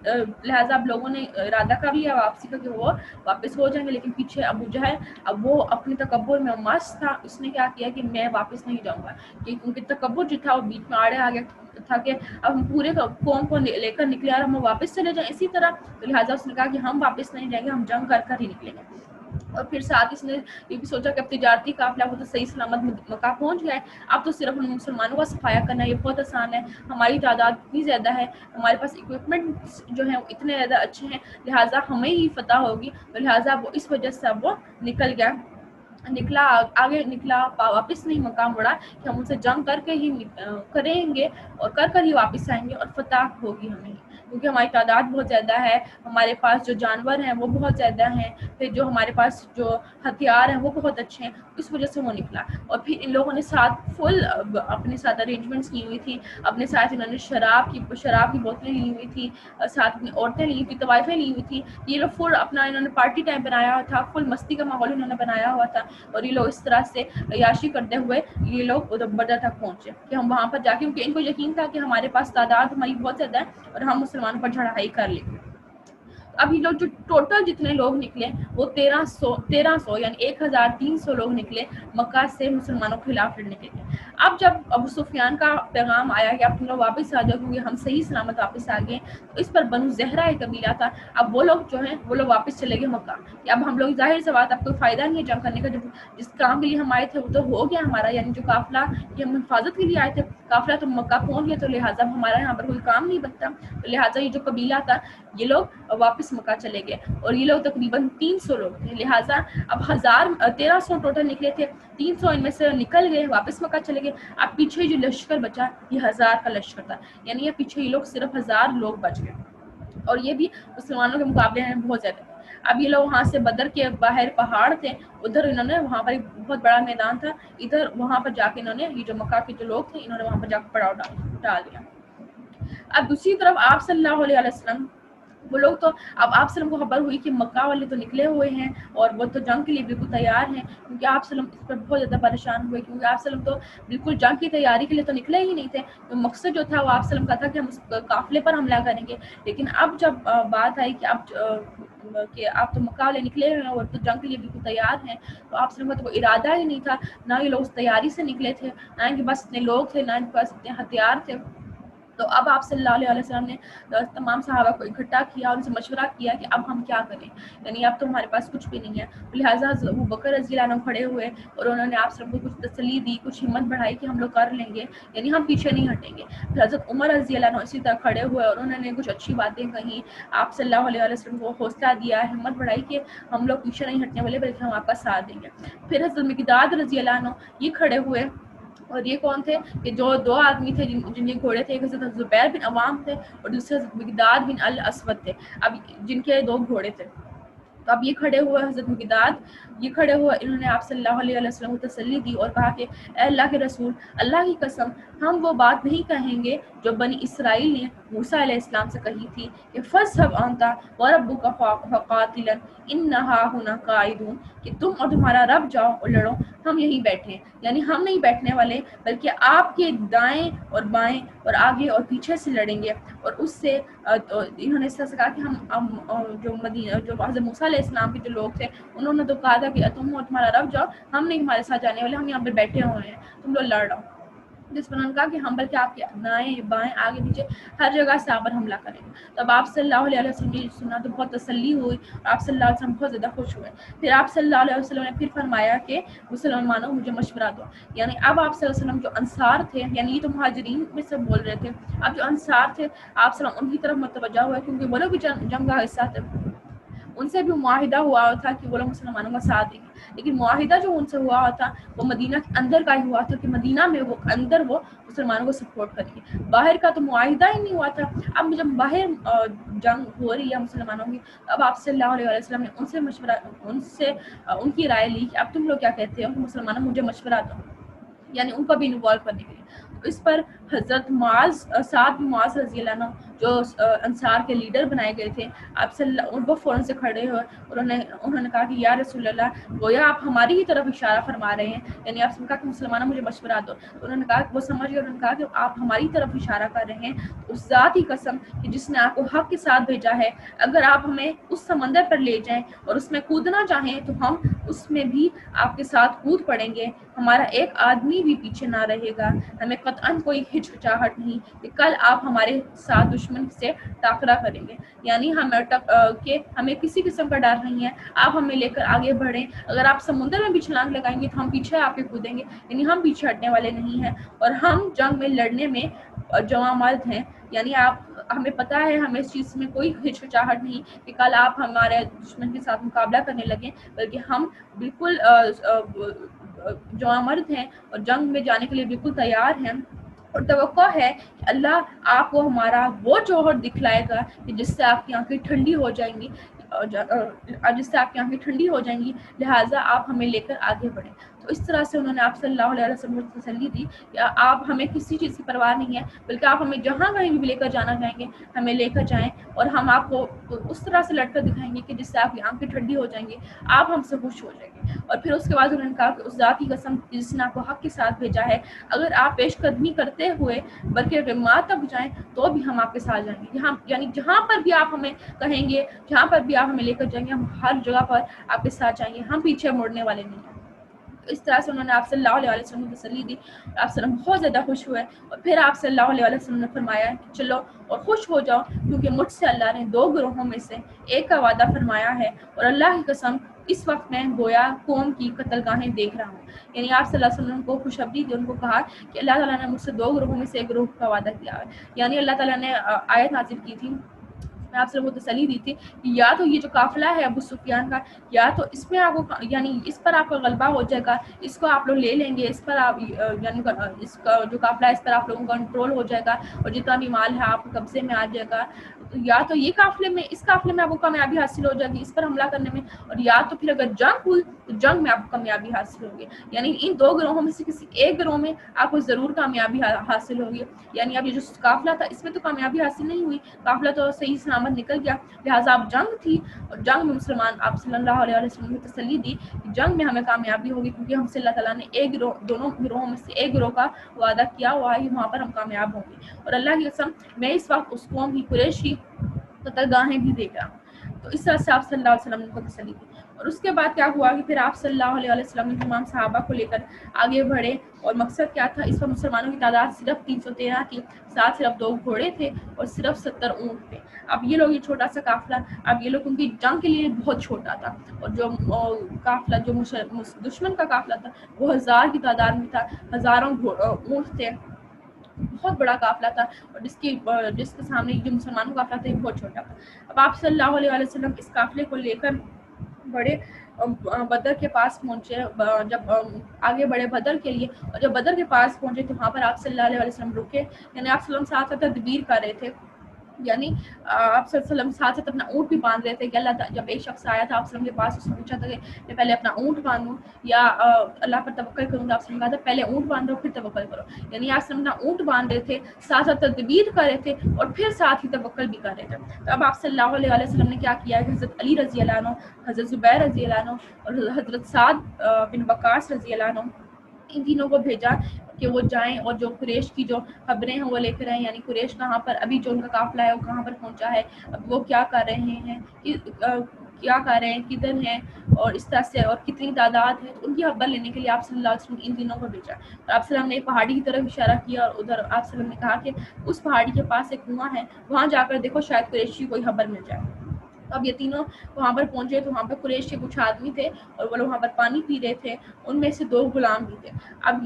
لہٰذا اب لوگوں نے ارادہ کر لیا واپسی کا کہ وہ واپس ہو جائیں گے، لیکن پیچھے ابو جہل اب وہ اپنے تکبر میں مست تھا، اس نے کیا کیا کہ میں واپس نہیں جاؤں گا، کیونکہ تکبر جو تھا وہ بیچ میں آڑے آ گیا تھا کہ اب ہم پورے قوم کو لے کر نکلے اور ہم واپس چلے جائیں اسی طرح، تو لہٰذا اس نے کہا کہ ہم واپس نہیں جائیں گے، ہم جنگ کر کر ہی نکلیں گے۔ اور پھر ساتھ اس نے یہ بھی سوچا کہ اب تجارتی قافلہ وہ تو صحیح سلامت مکہ پہنچ گیا ہے، اب تو صرف ان مسلمانوں کا صفایا کرنا یہ بہت آسان ہے، ہماری تعداد اتنی زیادہ ہے، ہمارے پاس اکوپمنٹ جو ہیں اتنے زیادہ اچھے ہیں، لہٰذا ہمیں ہی فتح ہوگی۔ تو لہٰذا وہ اس وجہ سے اب وہ آگے نکلا، واپس نہیں مکہ مڑا کہ ہم ان سے جنگ کر کے ہی کریں گے اور کر ہی واپس آئیں گے اور فتح ہوگی ہمیں، کیونکہ ہماری تعداد بہت زیادہ ہے، ہمارے پاس جو جانور ہیں وہ بہت زیادہ ہیں، پھر جو ہمارے پاس جو ہتھیار ہیں وہ بہت اچھے ہیں، اس وجہ سے وہ نکلا۔ اور پھر ان لوگوں نے اپنے ساتھ ارینجمنٹس کی ہوئی تھی، اپنے ساتھ انہوں نے شراب کی بوتلیں لی ہوئی تھی، ساتھ اپنی عورتیں لی ہوئی تھی، طوائفیں لی ہوئی تھی، یہ لوگ فل اپنا انہوں نے پارٹی ٹائم بنایا ہوا تھا، فل مستی کا ماحول انہوں نے بنایا ہوا تھا، اور یہ لوگ اس طرح سے عیاشی کرتے ہوئے یہ لوگ ادھر بدر تک پہنچے کہ ہم وہاں پر جا کے، کیونکہ ان کو یقین تھا کہ ہمارے پاس تعداد ہماری بہت زیادہ ہے اور ہم مسلمانوں پر چڑھائی کر لیں گے۔ اب یہ لوگ جو ٹوٹل جتنے لوگ نکلے وہ 1300 یعنی 1300 لوگ نکلے مکہ سے مسلمانوں کے خلاف لڑنے کے لیے۔ اب جب ابو سفیان کا پیغام آیا کہ اب تم لوگ واپس آ جاؤ کیونکہ ہم صحیح سلامت واپس آ گئے، تو اس پر بنو زہرہ ایک قبیلہ تھا، اب وہ لوگ جو ہیں وہ لوگ واپس چلے گئے مکہ کہ اب ہم لوگ ظاہر سی بات اب کوئی فائدہ نہیں ہے جنگ کرنے کا، جس کام کے لیے ہم آئے تھے وہ تو ہو گیا ہمارا، یعنی جو قافلہ کہ ہم حفاظت کے لیے آئے تھے قافلہ تو مکہ پہنچ گیا، تو لہٰذا ہمارا یہاں پر کوئی کام نہیں بنتا، تو لہٰذا یہ جو قبیلہ تھا یہ لوگ واپس مکہ چلے گئے، اور یہ لوگ تقریباً 300 لوگ تھے، لہٰذا اب 1300 ٹوٹل نکلے تھے، 300 ان میں سے نکل گئے واپس مکہ چلے گئے، اب پیچھے جو لشکر بچا یہ 1000 کا لشکر تھا، یعنی یہ پیچھے یہ لوگ صرف 1000 لوگ بچ گئے، اور یہ بھی مسلمانوں کے مقابلے میں بہت زیادہ تھے۔ اب یہ لوگ وہاں سے بدر کے باہر پہاڑ تھے، ادھر انہوں نے وہاں پر ایک بہت بڑا میدان تھا، ادھر وہاں پر جا کے انہوں نے یہ جو مکہ کے جو لوگ تھے انہوں نے وہاں پر جا کے پڑاؤ ڈال دیا۔ اب دوسری طرف آپ صلی اللہ علیہ وسلم وہ لوگ تو اب آپ سلم کو خبر ہوئی کہ مکہ والے تو نکلے ہوئے ہیں اور وہ تو جنگ کے لیے بالکل تیار ہیں، کیونکہ آپ سلم اس پر بہت زیادہ پریشان ہوئے، کیونکہ آپ سلم تو بالکل جنگ کی تیاری کے لیے تو نکلے ہی نہیں تھے. تو مقصد جو تھا وہ آپ سلم کا تھا کہ ہم اس قافلے پر حملہ کریں گے. لیکن اب جب بات آئی کہ آپ تو مکہ والے نکلے ہوئے ہیں اور تو جنگ کے لیے بالکل تیار ہیں، تو آپ سلم کا تو ارادہ ہی نہیں تھا، نہ یہ لوگ اس تیاری سے نکلے تھے، نہ ان کے پاس اتنے لوگ تھے، نہ ان کے پاس اتنے ہتھیار تھے. تو اب آپ صلی اللہ علیہ وسلم نے تمام صحابہ کو اکٹھا کیا اور ان سے مشورہ کیا کہ اب ہم کیا کریں، یعنی اب تو ہمارے پاس کچھ بھی نہیں ہے. لہٰذا ابو بکر رضی اللہ عنہ کھڑے ہوئے اور انہوں نے آپ سب کو کچھ تسلی دی، کچھ ہمت بڑھائی کہ ہم لوگ کر لیں گے، یعنی ہم پیچھے نہیں ہٹیں گے. پھر حضرت عمر رضی اللہ عنہ اسی طرح کھڑے ہوئے اور انہوں نے کچھ اچھی باتیں کہیں، آپ صلی اللہ علیہ وسلم کو حوصلہ دیا، ہمت بڑھائی کہ ہم لوگ پیچھے نہیں ہٹنے والے بلکہ ہم آپ کا ساتھ دیں گے. پھر حضرت مقداد رضی اللہ عنہ یہ کھڑے ہوئے، اور یہ کون تھے کہ جو دو آدمی تھے جن کے گھوڑے تھے، ایک حضرت زبیر بن عوام تھے اور دوسرے حضرت مقداد بن الاسود تھے، اب جن کے دو گھوڑے تھے. تو اب یہ کھڑے ہوئے حضرت مقداد، یہ کھڑے ہوئے انہوں نے آپ صلی اللہ علیہ وسلم کو تسلی دی اور کہا کہ اے اللہ کے رسول، اللہ کی قسم ہم وہ بات نہیں کہیں گے جو بنی اسرائیل نے موسیٰ علیہ السلام سے کہی تھی کہ فَاذْهَبْ أَنْتَ وَرَبُّكَ فَقَاتِلًا إِنَّا هَاهُنَا قَاعِدُونَ، کہ تم اور تمہارا رب جاؤ اور لڑو، ہم یہیں بیٹھے ہیں. یعنی ہم نہیں بیٹھنے والے بلکہ آپ کے دائیں اور بائیں اور آگے اور پیچھے سے لڑیں گے. اور اس سے انہوں نے اس طرح سے کہا کہ ہم جو حضرت موسیٰ علیہ السلام کے جو لوگ تھے انہوں نے تو کہا تھا کہ تم اور تمہارا رب جاؤ، ہم نہیں تمہارے ساتھ جانے والے، ہم یہاں پہ بیٹھے ہوئے ہیں، تم لوگ لڑ رہو. جس پر انہوں نے کہا کہ ہم بلکہ آپ کے دائیں بائیں آگے پیچھے ہر جگہ سے آپ پر حملہ کریں گے. تب آپ صلی اللہ علیہ وسلم نے سنا تو بہت تسلی ہوئی، آپ صلی اللہ علیہ وسلم بہت زیادہ خوش ہوئے. پھر آپ صلی اللہ علیہ وسلم نے پھر فرمایا کہ مسلمانوں مجھے مشورہ دو. یعنی اب آپ صلی اللہ علیہ وسلم جو انصار تھے، یعنی یہ تو مہاجرین میں سے بول رہے تھے، اب جو انصار تھے آپ صلی اللہ علیہ وسلم ان کی طرف متوجہ ہوئے، کیونکہ وہ لوگ بھی جنگ کا حصہ تھے. ان سے بھی معاہدہ ہوا تھا کہ وہ لوگ مسلمانوں کا ساتھ دیں گے، لیکن معاہدہ جو ان سے ہوا تھا وہ مدینہ کے اندر کا ہی ہوا تھا کہ مدینہ میں وہ اندر وہ مسلمانوں کو سپورٹ کریں گے، باہر کا تو معاہدہ ہی نہیں ہوا تھا. اب جب باہر جنگ ہو رہی ہے مسلمانوں کی، اب آپ صلی اللہ علیہ وسلم نے ان سے مشورہ، ان کی رائے لی کہ اب تم لوگ کیا کہتے ہو کہ مسلمانوں مجھے مشورہ دو، یعنی ان کو بھی انوالو کرنے کے لیے. اس پر حضرت سعد بن معاذ رضی اللہ عنہ جو انصار کے لیڈر بنائے گئے تھے، آپ صلی اللہ وہ فوراً سے کھڑے ہوئے اور انہوں نے کہا کہ یا رسول اللہ، گویا آپ ہماری ہی طرف اشارہ فرما رہے ہیں، یعنی آپ نے کہا کہ مسلمانوں مجھے مشورہ دو. تو انہوں نے کہا وہ سمجھ گئے، انہوں نے کہا کہ آپ ہماری طرف اشارہ کر رہے ہیں، اس ذات کی قسم کہ جس نے آپ کو حق کے ساتھ بھیجا ہے، اگر آپ ہمیں اس سمندر پر لے جائیں اور اس میں کودنا چاہیں تو ہم اس میں بھی آپ کے ساتھ کود پڑیں گے، ہمارا ایک آدمی بھی پیچھے نہ رہے گا، ہمیں قطعاً کوئی ہچکچاہٹ نہیں کہ کل آپ ہمارے ساتھ دشمن سے ٹاکرا کریں گے. یعنی ہمیں کسی قسم کا ڈر نہیں ہے، آپ ہمیں لے کر آگے بڑھیں، اگر آپ سمندر میں بھی چھلانگ لگائیں گے تو ہم پیچھے آپ کے کودیں گے، یعنی ہم پیچھے ہٹنے والے نہیں ہیں، اور ہم جنگ میں لڑنے میں جواں مرد ہیں. یعنی ہمیں پتہ ہے، ہمیں اس چیز میں کوئی ہچکچاہٹ نہیں کہ کل آپ ہمارے دشمن کے ساتھ مقابلہ کرنے لگیں، بلکہ ہم بالکل جواں مرد ہیں اور جنگ میں جانے کے لیے بالکل تیار ہیں. اور توقع ہے کہ اللہ آپ کو ہمارا وہ جوہر دکھلائے گا کہ جس سے آپ کی آنکھیں ٹھنڈی ہو جائیں گی، لہٰذا آپ ہمیں لے کر آگے بڑھیں. تو اس طرح سے انہوں نے آپ صلی اللہ علیہ وسلم کو تسلی دی کہ آپ ہمیں کسی چیز کی پرواہ نہیں ہے، بلکہ آپ ہمیں جہاں کہیں بھی لے کر جانا چاہیں گے ہمیں لے کر جائیں، اور ہم آپ کو اس طرح سے لڑ کر دکھائیں گے کہ جس سے آپ کی آنکھیں ٹھنڈی ہو جائیں گی، آپ ہم سے خوش ہو جائیں گے. اور پھر اس کے بعد انہوں نے کہا کہ اس ذات کی قسم جس نے آپ کو حق کے ساتھ بھیجا ہے، اگر آپ پیش قدمی کرتے ہوئے بلکہ مات تک جائیں تو بھی ہم آپ کے ساتھ جائیں گے. یعنی جہاں پر بھی آپ ہمیں کہیں گے، جہاں پر بھی آپ ہمیں لے کر جائیں گے، ہم ہر جگہ پر آپ کے ساتھ جائیں گے، ہم پیچھے مڑنے والے نہیں ہیں. اس طرح سے انہوں نے آپ صلی اللہ علیہ وسلم کو تسلی دی، آپ صلی اللہ علیہ وسلم بہت زیادہ خوش ہوئے. اور پھر آپ صلی اللہ علیہ وسلم نے فرمایا کہ چلو اور خوش ہو جاؤ، کیونکہ مجھ سے اللہ نے 2 گروہوں میں سے ایک کا وعدہ فرمایا ہے، اور اللہ کی قسم اس وقت میں گویا قوم کی قتل گاہیں دیکھ رہا ہوں. یعنی آپ صلی اللہ علیہ وسلم کو خوشخبری دی، ان کو کہا کہ اللہ تعالیٰ نے مجھ سے 2 گروہوں میں سے ایک گروہ کا وعدہ کیا ہے. یعنی اللہ تعالیٰ نے آیت نازل کی تھی، میں آپ سے وہ تسلی دی تھی کہ یا تو یہ جو قافلہ ہے ابو سفیان کا، یا تو اس میں آپ کو، یعنی اس پر آپ کا غلبہ ہو جائے گا، اس کو آپ لوگ لے لیں گے، اس پر آپ یعنی اس کا جو قافلہ ہے اس پر آپ لوگوں کا کنٹرول ہو جائے گا، اور جتنا بھی مال ہے آپ کے قبضے میں آ جائے گا. یا تو یہ قافلے میں اس قافلے میں آپ کو کامیابی حاصل ہو جائے گی اس پر حملہ کرنے میں، اور یا تو پھر اگر جنگ ہوئی تو جنگ میں آپ کو کامیابی حاصل ہوگی. یعنی ان دو گروہوں میں سے کسی ایک گروہ میں آپ کو ضرور کامیابی حاصل ہوگی. یعنی اب یہ جو قافلہ تھا اس میں تو کامیابی حاصل نہیں ہوئی، قافلہ تو صحیح سلامت نکل گیا، لہٰذا اب جنگ تھی اور جنگ میں مسلمان آپ صلی اللہ علیہ وسلم نے تسلی دی کہ جنگ میں ہمیں کامیابی ہوگی، کیونکہ ہم سے اللہ تعالیٰ نے ایک گروہ دونوں گروہوں میں سے ایک گروہ کا وعدہ کیا ہوا ہے، وہاں پر ہم کامیاب ہوں گے. اور اللہ کی قسم میں اس وقت اس قوم کی قریش کی قطرگاہیں بھی دیکھ رہا ہوں. تو اس طرح سے آپ صلی اللہ علیہ وسلم نے کو تسلی دی. اور اس کے بعد کیا ہوا کہ پھر آپ صلی اللہ علیہ وسلم نے تمام صحابہ کو لے کر آگے بڑھے، اور مقصد کیا تھا، اس پر مسلمانوں کی تعداد صرف 313 کی، ساتھ صرف 2 گھوڑے تھے اور صرف 70 اونٹ تھے. اب یہ لوگ یہ چھوٹا سا قافلہ، اب یہ لوگ ان کی جنگ کے لیے بہت چھوٹا تھا، اور جو قافلہ جو دشمن کا قافلہ تھا وہ 1000 کی تعداد میں تھا، ہزاروں اونٹ تھے، بہت بڑا قافلہ تھا، اور جس کے سامنے جو مسلمانوں کا قافلہ تھا یہ بہت چھوٹا تھا. اب آپ صلی اللہ علیہ وسلم اس قافلے کو لے کر بڑے بدر کے پاس پہنچے. جب آگے بڑھے بدر کے لیے، اور جب بدر کے پاس پہنچے تو وہاں پر آپ صلی اللہ علیہ وسلم رکے. یعنی آپ صلی اللہ علیہ وسلم ساتھ تدبیر کر رہے تھے، یعنی آپ صلی اللہ علیہ وسلم ساتھ ساتھ اپنا اونٹ بھی باندھ رہے تھے کہ اللہ جب ایک شخص آیا تھا آپ صلی اللہ علیہ وسلم کے پاس، اس نے پوچھا تھا کہ میں پہلے اپنا اونٹ باندھوں یا اللہ پر توکل کروں، آپ صلی اللہ علیہ وسلم کہا تھا پہلے اونٹ باندھو پھر توکل کرو. یعنی آپ صلی اللہ علیہ وسلم اپنا اونٹ باندھ رہے تھے، ساتھ ساتھ تدبیر کر رہے تھے اور پھر ساتھ ہی توکل بھی کر رہے تھے. تو اب آپ صلی اللہ علیہ وسلم نے کیا کیا ہے کہ حضرت علی رضی اللہ عنہ، حضرت زبیر رضی اللہ عنہ اور حضرت سعد بن وقاص رضی اللہ عنہ، ان تینوں کو بھیجا کہ وہ جائیں اور جو قریش کی جو خبریں ہیں وہ لے کر آئیں. یعنی قریش کہاں پر ابھی جو ان کا قافلہ ہے وہ کہاں پر پہنچا ہے، اب وہ کیا کر رہے ہیں، کیا کر رہے ہیں، کدھر ہیں، اور اس طرح سے اور کتنی تعداد ہے. ان کی خبر لینے کے لیے آپ صلی اللہ علیہ وسلم ان تینوں کو بھیجا. اور آپ صلی اللہ علیہ وسلم نے ایک پہاڑی کی طرف اشارہ کیا، اور ادھر آپ صلی اللہ علیہ وسلم نے کہا کہ اس پہاڑی کے پاس ایک کنواں ہے، وہاں جا کر دیکھو شاید قریش کی کوئی خبر مل جائے. اب یہ تینوں وہاں پر پہنچے تو وہاں پر قریش کے کچھ آدمی تھے اور وہ لوگ وہاں پر پانی پی رہے تھے، ان میں سے 2 غلام بھی تھے. اب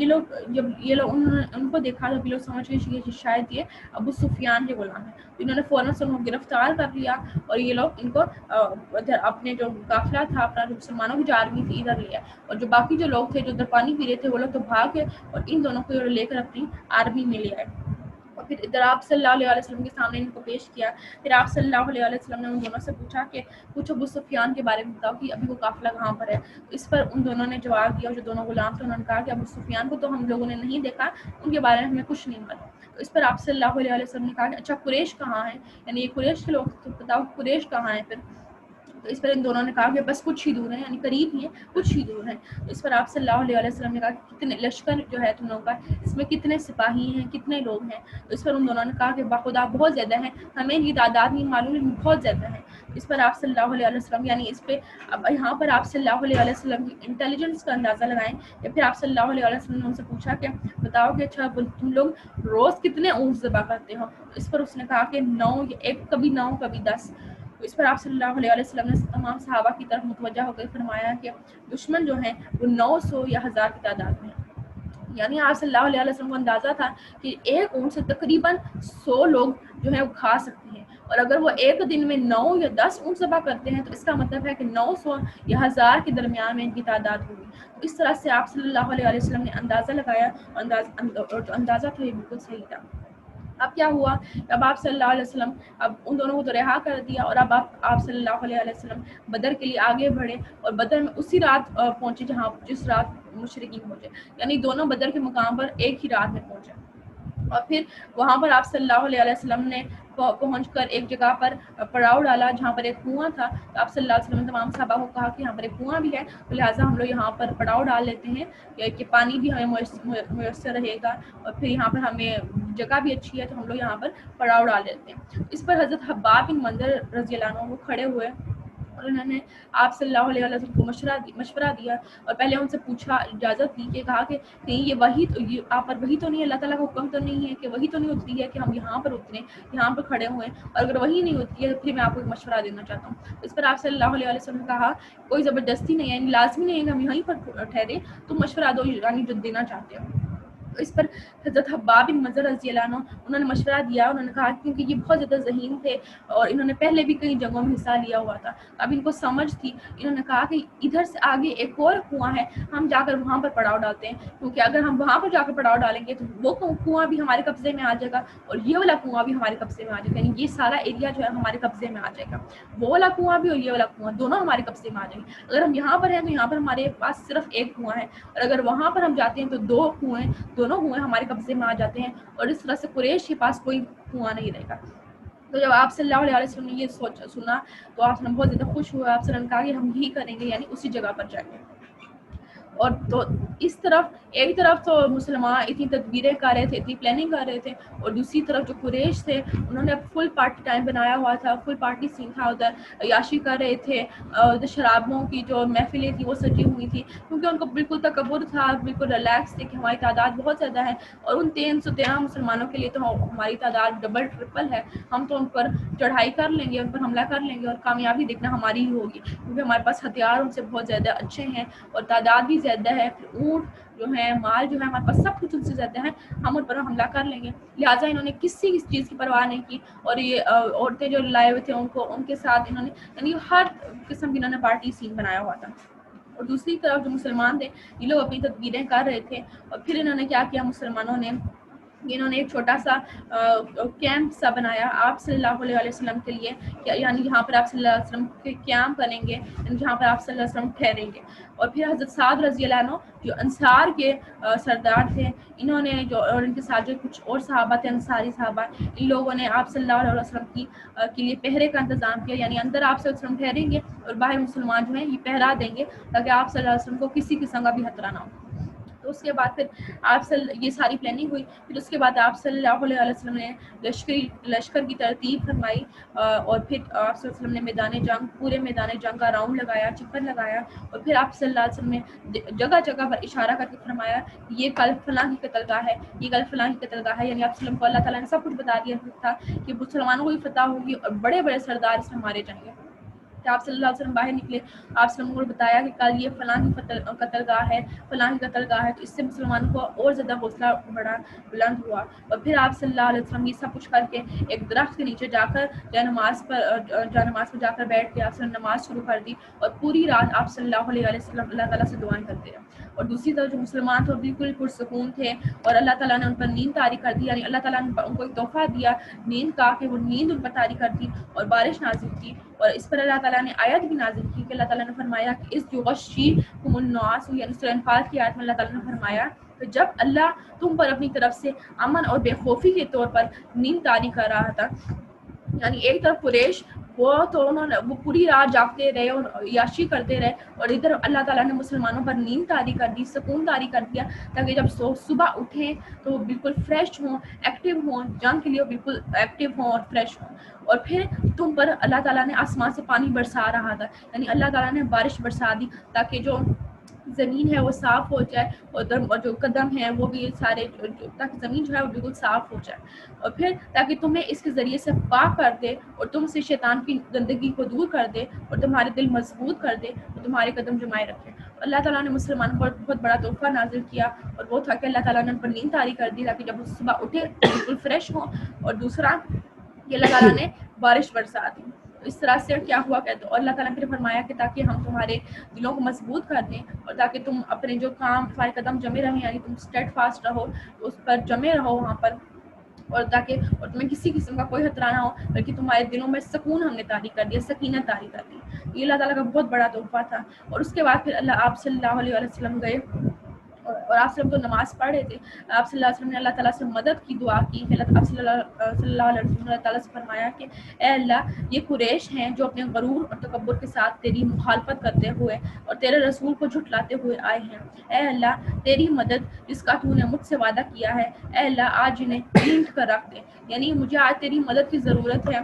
جب یہ لوگ ان کو دیکھا تو یہ لوگ سمجھ گئے کہ شاید یہ ابو سفیان کے غلام ہیں. انہوں نے فوراً سے ان کو گرفتار کر لیا اور یہ لوگ ان کو اپنے جو قافلہ تھا، اپنا جو مسلمانوں کی جو آرمی تھی ادھر لیا، اور جو باقی جو لوگ تھے جو ادھر پانی پی رہے تھے وہ لوگ تو بھاگ گئے اور ان دونوں کو لے کر اپنی آرمی میں لے آئے. اور پھر ادھر آپ صلی اللہ علیہ وسلم کے سامنے ان کو پیش کیا. پھر آپ صلی اللہ علیہ وسلم نے ان دونوں سے پوچھا کہ کچھ ابو سفیان کے بارے میں بتاؤ کہ ابھی وہ قافلہ کہاں پر ہے. اس پر ان دونوں نے جواب دیا، جو دونوں غلام تھے انہوں نے کہا کہ ابو سفیان کو تو ہم لوگوں نے نہیں دیکھا، ان کے بارے میں ہمیں کچھ نہیں معلوم. تو اس پر آپ صلی اللہ علیہ وسلم نے کہا کہ اچھا قریش کہاں ہے، یعنی یہ قریش کے لوگ تو بتاؤ قریش کہاں ہے. پھر تو اس پر ان دونوں نے کہا کہ بس کچھ ہی دور ہیں، یعنی قریب ہی ہیں، کچھ ہی دور ہیں. تو اس پر آپ صلی اللہ علیہ وسلم نے کہا کہ کتنے لشکر جو ہے تم لوگوں کا، اس میں کتنے سپاہی ہیں، کتنے لوگ ہیں. تو اس پر ان دونوں نے کہا کہ باخدا بہت زیادہ ہیں، ہمیں ان کی تعداد نہیں معلوم لیکن بہت زیادہ ہیں. اس پر آپ صلی اللہ علیہ وسلم یعنی اس پہ اب یہاں پر آپ صلی اللہ علیہ وسلم کی انٹیلیجنس کا اندازہ لگائیں. یا پھر آپ صلی اللہ علیہ وسلم نے ان سے پوچھا کہ بتاؤ کہ اچھا تم لوگ روز کتنے اونٹ ذبح کرتے ہو. اس پر اس نے کہا کہ 9، ایک کبھی 9 کبھی 10. تو اس پر آپ صلی اللہ علیہ وسلم نے تمام صحابہ کی طرف متوجہ ہو کر فرمایا کہ دشمن جو ہیں وہ 900 یا 1000 کی تعداد میں. یعنی آپ صلی اللہ علیہ وسلم کو اندازہ تھا کہ ایک اونٹ سے تقریباً 100 لوگ جو ہیں وہ کھا سکتے ہیں، اور اگر وہ ایک دن میں 9 یا 10 اونٹ ذبح کرتے ہیں تو اس کا مطلب ہے کہ 900 یا 1000 کے درمیان میں ان کی تعداد ہوگی. تو اس طرح سے آپ صلی اللہ علیہ وسلم نے اندازہ لگایا، اور جو اندازہ تھا یہ بالکل صحیح تھا. اب کیا ہوا، اب آپ صلی اللہ علیہ وسلم اب ان دونوں کو تو رہا کر دیا، اور اب آپ صلی اللہ علیہ وسلم بدر کے لیے آگے بڑھے، اور بدر میں اسی رات پہنچے جس رات مشرکین پہنچے. یعنی دونوں بدر کے مقام پر ایک ہی رات میں پہنچے. اور پھر وہاں پر آپ صلی اللہ علیہ وسلم نے پہنچ کر ایک جگہ پر پڑاؤ ڈالا جہاں پر ایک کنواں تھا. تو آپ صلی اللہ علیہ وسلم نے تمام صحابہ کو کہا کہ یہاں پر ایک کنواں بھی ہے، تو لہٰذا ہم لوگ یہاں پر پڑاؤ ڈال لیتے ہیں کہ پانی بھی ہمیں میسر رہے گا، اور پھر یہاں پر ہمیں جگہ بھی اچھی ہے تو ہم لوگ یہاں پر پڑاؤ ڈال لیتے ہیں. اس پر حضرت حباب بن منذر رضی اللہ عنہ وہ کھڑے ہوئے اور انہوں نے آپ صلی اللہ علیہ وسلم کو مشورہ دیا، اور پہلے ان سے پوچھا، اجازت دی کہ کہا کہ کہیں یہ وحی تو آپ پر وحی تو نہیں، اللہ تعالیٰ کا حکم تو نہیں ہے کہ وحی تو نہیں ہوتی ہے کہ ہم یہاں پر اتریں، یہاں پر کھڑے ہوئے، اور اگر وحی نہیں ہوتی ہے تو پھر میں آپ کو ایک مشورہ دینا چاہتا ہوں. اس پر آپ صلی اللہ علیہ وسلم نے کہا کوئی زبردستی نہیں ہے، یعنی لازمی نہیں ہے کہ ہم یہیں پر ٹھہرے، تم مشورہ دو یعنی جو دینا چاہتے ہو. اس پر حضرت حباب بن منظر رضی اللہ عنہ انہوں نے مشورہ دیا. انہوں نے کہا کیونکہ یہ بہت زیادہ ذہین تھے اور انہوں نے پہلے بھی کئی جنگوں میں حصہ لیا ہوا تھا, اب ان کو سمجھ تھی. انہوں نے کہا کہ ادھر سے آگے ایک اور کنواں ہے, ہم جا کر وہاں پر پڑاؤ ڈالتے ہیں, کیونکہ اگر ہم وہاں پر جا کر پڑاؤ ڈالیں گے تو وہ کنواں بھی ہمارے قبضے میں آ جائے گا اور یہ والا کنواں بھی ہمارے قبضے میں آ جائے گا, یعنی یہ سارا ایریا جو ہے ہمارے قبضے میں آ جائے گا. وہ والا کنواں بھی اور یہ والا کنواں دونوں ہمارے قبضے میں آ جائیں گے. اگر ہم یہاں پر ہیں تو یہاں پر ہمارے پاس صرف ایک کنواں ہے, اور اگر وہاں پر ہم جاتے ہیں تو دونوں کنویں ہمارے قبضے میں آ جاتے ہیں, اور اس طرح سے قریش کے پاس کوئی کنواں نہیں رہے گا. تو جب آپ صلی اللہ علیہ وسلم نے یہ سنا تو آپ نے بہت زیادہ خوش ہوئے. آپ صلی اللہ علیہ وسلم نے کہا کہ ہم یہی کریں گے, یعنی اسی جگہ پر جائیں گے. اور تو اس طرف ایک طرف تو مسلمان اتنی تدبیریں کر رہے تھے, اتنی پلاننگ کر رہے تھے, اور دوسری طرف جو قریش تھے انہوں نے فل پارٹی ٹائم بنایا ہوا تھا, فل پارٹی سین تھا, ادھر عیاشی کر رہے تھے, ادھر شرابوں کی جو محفلیں تھیں وہ سجی ہوئی تھی, کیونکہ ان کو بالکل تکبر تھا, بالکل ریلیکس تھے کہ ہماری تعداد بہت زیادہ ہے, اور ان 313 مسلمانوں کے لیے تو ہماری تعداد ڈبل ٹرپل ہے, ہم تو ان پر چڑھائی کر لیں گے, ان پر حملہ کر لیں گے, اور کامیابی دیکھنا ہماری ہی ہوگی, کیونکہ ہمارے پاس ہتھیار ان سے بہت زیادہ اچھے ہیں اور تعداد بھی زیادہ ہے, اونٹ جو ہے, مال جو ہے, ہمارے پاس سب کچھ ان سے زیادہ ہے, ہم ان پر حملہ کر لیں گے. لہٰذا انہوں نے کسی چیز کی پرواہ نہیں کی, اور یہ عورتیں جو لائے ہوئے تھے ان کے ساتھ انہوں نے یعنی ہر قسم کی انہوں نے پارٹی سین بنایا ہوا تھا. اور دوسری طرف جو مسلمان تھے یہ لوگ اپنی تدبیریں کر رہے تھے, اور پھر انہوں نے کیا کیا, مسلمانوں نے انہوں نے ایک چھوٹا سا کیمپ سا بنایا آپ صلی اللہ علیہ وسلم کے لیے, یعنی جہاں پر آپ صلی اللہ علیہ وسلم کے قیام کریں گے, یعنی جہاں پر آپ صلی اللہ علیہ وسلم ٹھہریں گے. اور پھر حضرت سعد رضی اللہ عنہ جو انصار کے سردار تھے, انہوں نے جو اور ان کے ساتھ جو کچھ اور صحابہ تھے, انصاری صحابہ, ان لوگوں نے آپ صلی اللہ علیہ وسلم کے لیے پہرے کا انتظام کیا, یعنی اندر آپ صلی اللہ علیہ وسلم ٹھہریں گے اور باہر مسلمان جو ہیں یہ پہرا دیں گے تاکہ آپ صلی اللہ علیہ وسلم کو کسی قسم کا بھی خطرہ نہ ہو. تو اس کے بعد پھر یہ ساری پلاننگ ہوئی. پھر اس کے بعد آپ صلی اللہ علیہ وسلم نے لشکر کی ترتیب فرمائی, اور پھر آپ صلی اللہ علیہ وسلم نے پورے میدان جنگ کا راؤنڈ لگایا, چکر لگایا, اور پھر آپ صلی اللہ علیہ وسلم نے جگہ جگہ پر اشارہ کر کے فرمایا یہ کل فلاں کی قتل گاہ ہے, یہ کل فلاں کی قتل گاہ ہے, یعنی آپ صلی اللہ علیہ وسلم کو اللہ تعالیٰ نے سب کچھ بتا دیا تھا کہ مسلمانوں کو بھی فتح ہوگی اور بڑے بڑے سردار اس میں مارے جائیں گے. کہ آپ صلی اللہ علیہ وسلم باہر نکلے, آپ صلی اللہ علیہ وسلم کو بتایا کہ کل یہ فلاں کی قتل گاہ ہے, فلاں کی قتل گاہ ہے, تو اس سے مسلمانوں کو اور زیادہ حوصلہ بلند ہوا. اور پھر آپ صلی اللہ علیہ وسلم یہ سب کچھ کر کے ایک درخت کے نیچے جا کر جانماز پر جا کر بیٹھ کے آپ صلی اللہ علیہ وسلم نماز شروع کر دی, اور پوری رات آپ صلی اللہ علیہ وسلم اللہ تعالیٰ سے دعائیں کرتے رہے. اور دوسری طرف جو مسلمان تھے بالکل پرسکون تھے, اور اللہ تعالیٰ نے ان پر نیند طاری کر دی, یعنی اللہ تعالیٰ نے ان کو ایک تحفہ دیا نیند کا کہ وہ نیند ان پر طاری کر دی اور بارش نازل کی. اور اس پر اللہ تعالیٰ نے آیت بھی نازل کی کہ اللہ تعالیٰ نے فرمایا کہ اس یغشیکم النعاس, یعنی سورہ انفال کی آیت میں اللہ تعالیٰ نے فرمایا کہ جب اللہ تم پر اپنی طرف سے امن اور بے خوفی کے طور پر نیند طاری کر رہا تھا, یعنی ایک طرف قریش وہ پوری رات جاگتے رہے اور عیاشی کرتے رہے, اور ادھر اللہ تعالیٰ نے مسلمانوں پر نیند طاری کر دی, سکون طاری کر دیا, تاکہ جب صبح اٹھیں تو وہ بالکل فریش ہوں, ایکٹیو ہوں, جنگ کے لیے بالکل ایکٹیو ہوں اور فریش ہوں. اور پھر تم پر اللہ تعالیٰ نے آسمان سے پانی برسا رہا تھا, یعنی اللہ تعالیٰ نے بارش برسا دی تاکہ جو زمین ہے وہ صاف ہو جائے, اور جو قدم ہے وہ بھی سارے, تاکہ زمین جو ہے وہ بالکل صاف ہو جائے, اور پھر تاکہ تمہیں اس کے ذریعے سے پاک کر دے اور تم سے شیطان کی گندگی کو دور کر دے اور تمہارے دل مضبوط کر دے اور تمہارے قدم جمائے رکھے. اللہ تعالیٰ نے مسلمانوں پر بہت بڑا تحفہ نازل کیا, اور وہ تھا کہ اللہ تعالیٰ نے ان پر نیند طاری کر دی تاکہ جب وہ صبح اٹھے بالکل فریش ہوں, اور دوسرا کہ اللہ تعالیٰ نے بارش برسا دی. اس طرح سے کیا ہوا کہ اللہ تعالیٰ نے فرمایا کہ تاکہ ہم تمہارے دلوں کو مضبوط کر دیں, اور تاکہ تم اپنے جو کام تمہارے قدم جمے رہیں, یعنی تم اسٹیڈ فاسٹ رہو, اس پر جمے رہو وہاں پر, اور تمہیں کسی قسم کا کوئی خطرہ نہ ہو, بلکہ تمہارے دلوں میں سکون ہم نے طاری کر دیا, سکینت طاری کر دی. یہ اللہ تعالیٰ کا بہت بڑا تحفہ تھا. اور اس کے بعد پھر آپ صلی اللہ علیہ وسلم گئے, اور آپ صلی اللہ علیہ وسلم تو نماز پڑھ رہے تھے. آپ صلی اللہ علیہ وسلم نے اللہ تعالیٰ سے مدد کی دعا کی. آپ صلی اللہ علیہ وسلم نے اللہ تعالیٰ سے فرمایا کہ اے اللہ, یہ قریش ہیں جو اپنے غرور اور تکبر کے ساتھ تیری مخالفت کرتے ہوئے اور تیرے رسول کو جھٹلاتے ہوئے آئے ہیں. اے اللہ, تیری مدد جس کا تو نے مجھ سے وعدہ کیا ہے, اے اللہ آج انہیں ڈھونڈ کر رکھ دے, یعنی مجھے آج تیری مدد کی ضرورت ہے,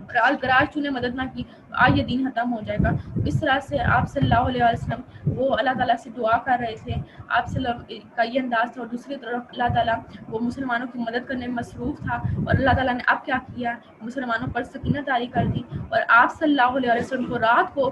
اور اگر آج تو نے مدد نہ کی تو آج یہ دین ختم ہو جائے گا. اس طرح سے آپ صلی اللہ علیہ وسلم وہ اللہ تعالیٰ سے دعا کر رہے تھے. آپ صلی اللہ علیہ وسلم کا یہ انداز تھا, اور دوسری طرف اللہ تعالیٰ وہ مسلمانوں کی مدد کرنے میں مصروف تھا, اور اللہ تعالیٰ نے اب کیا کیا, مسلمانوں پر سکینت طاری کر دی, اور آپ صلی اللہ علیہ وسلم کو رات کو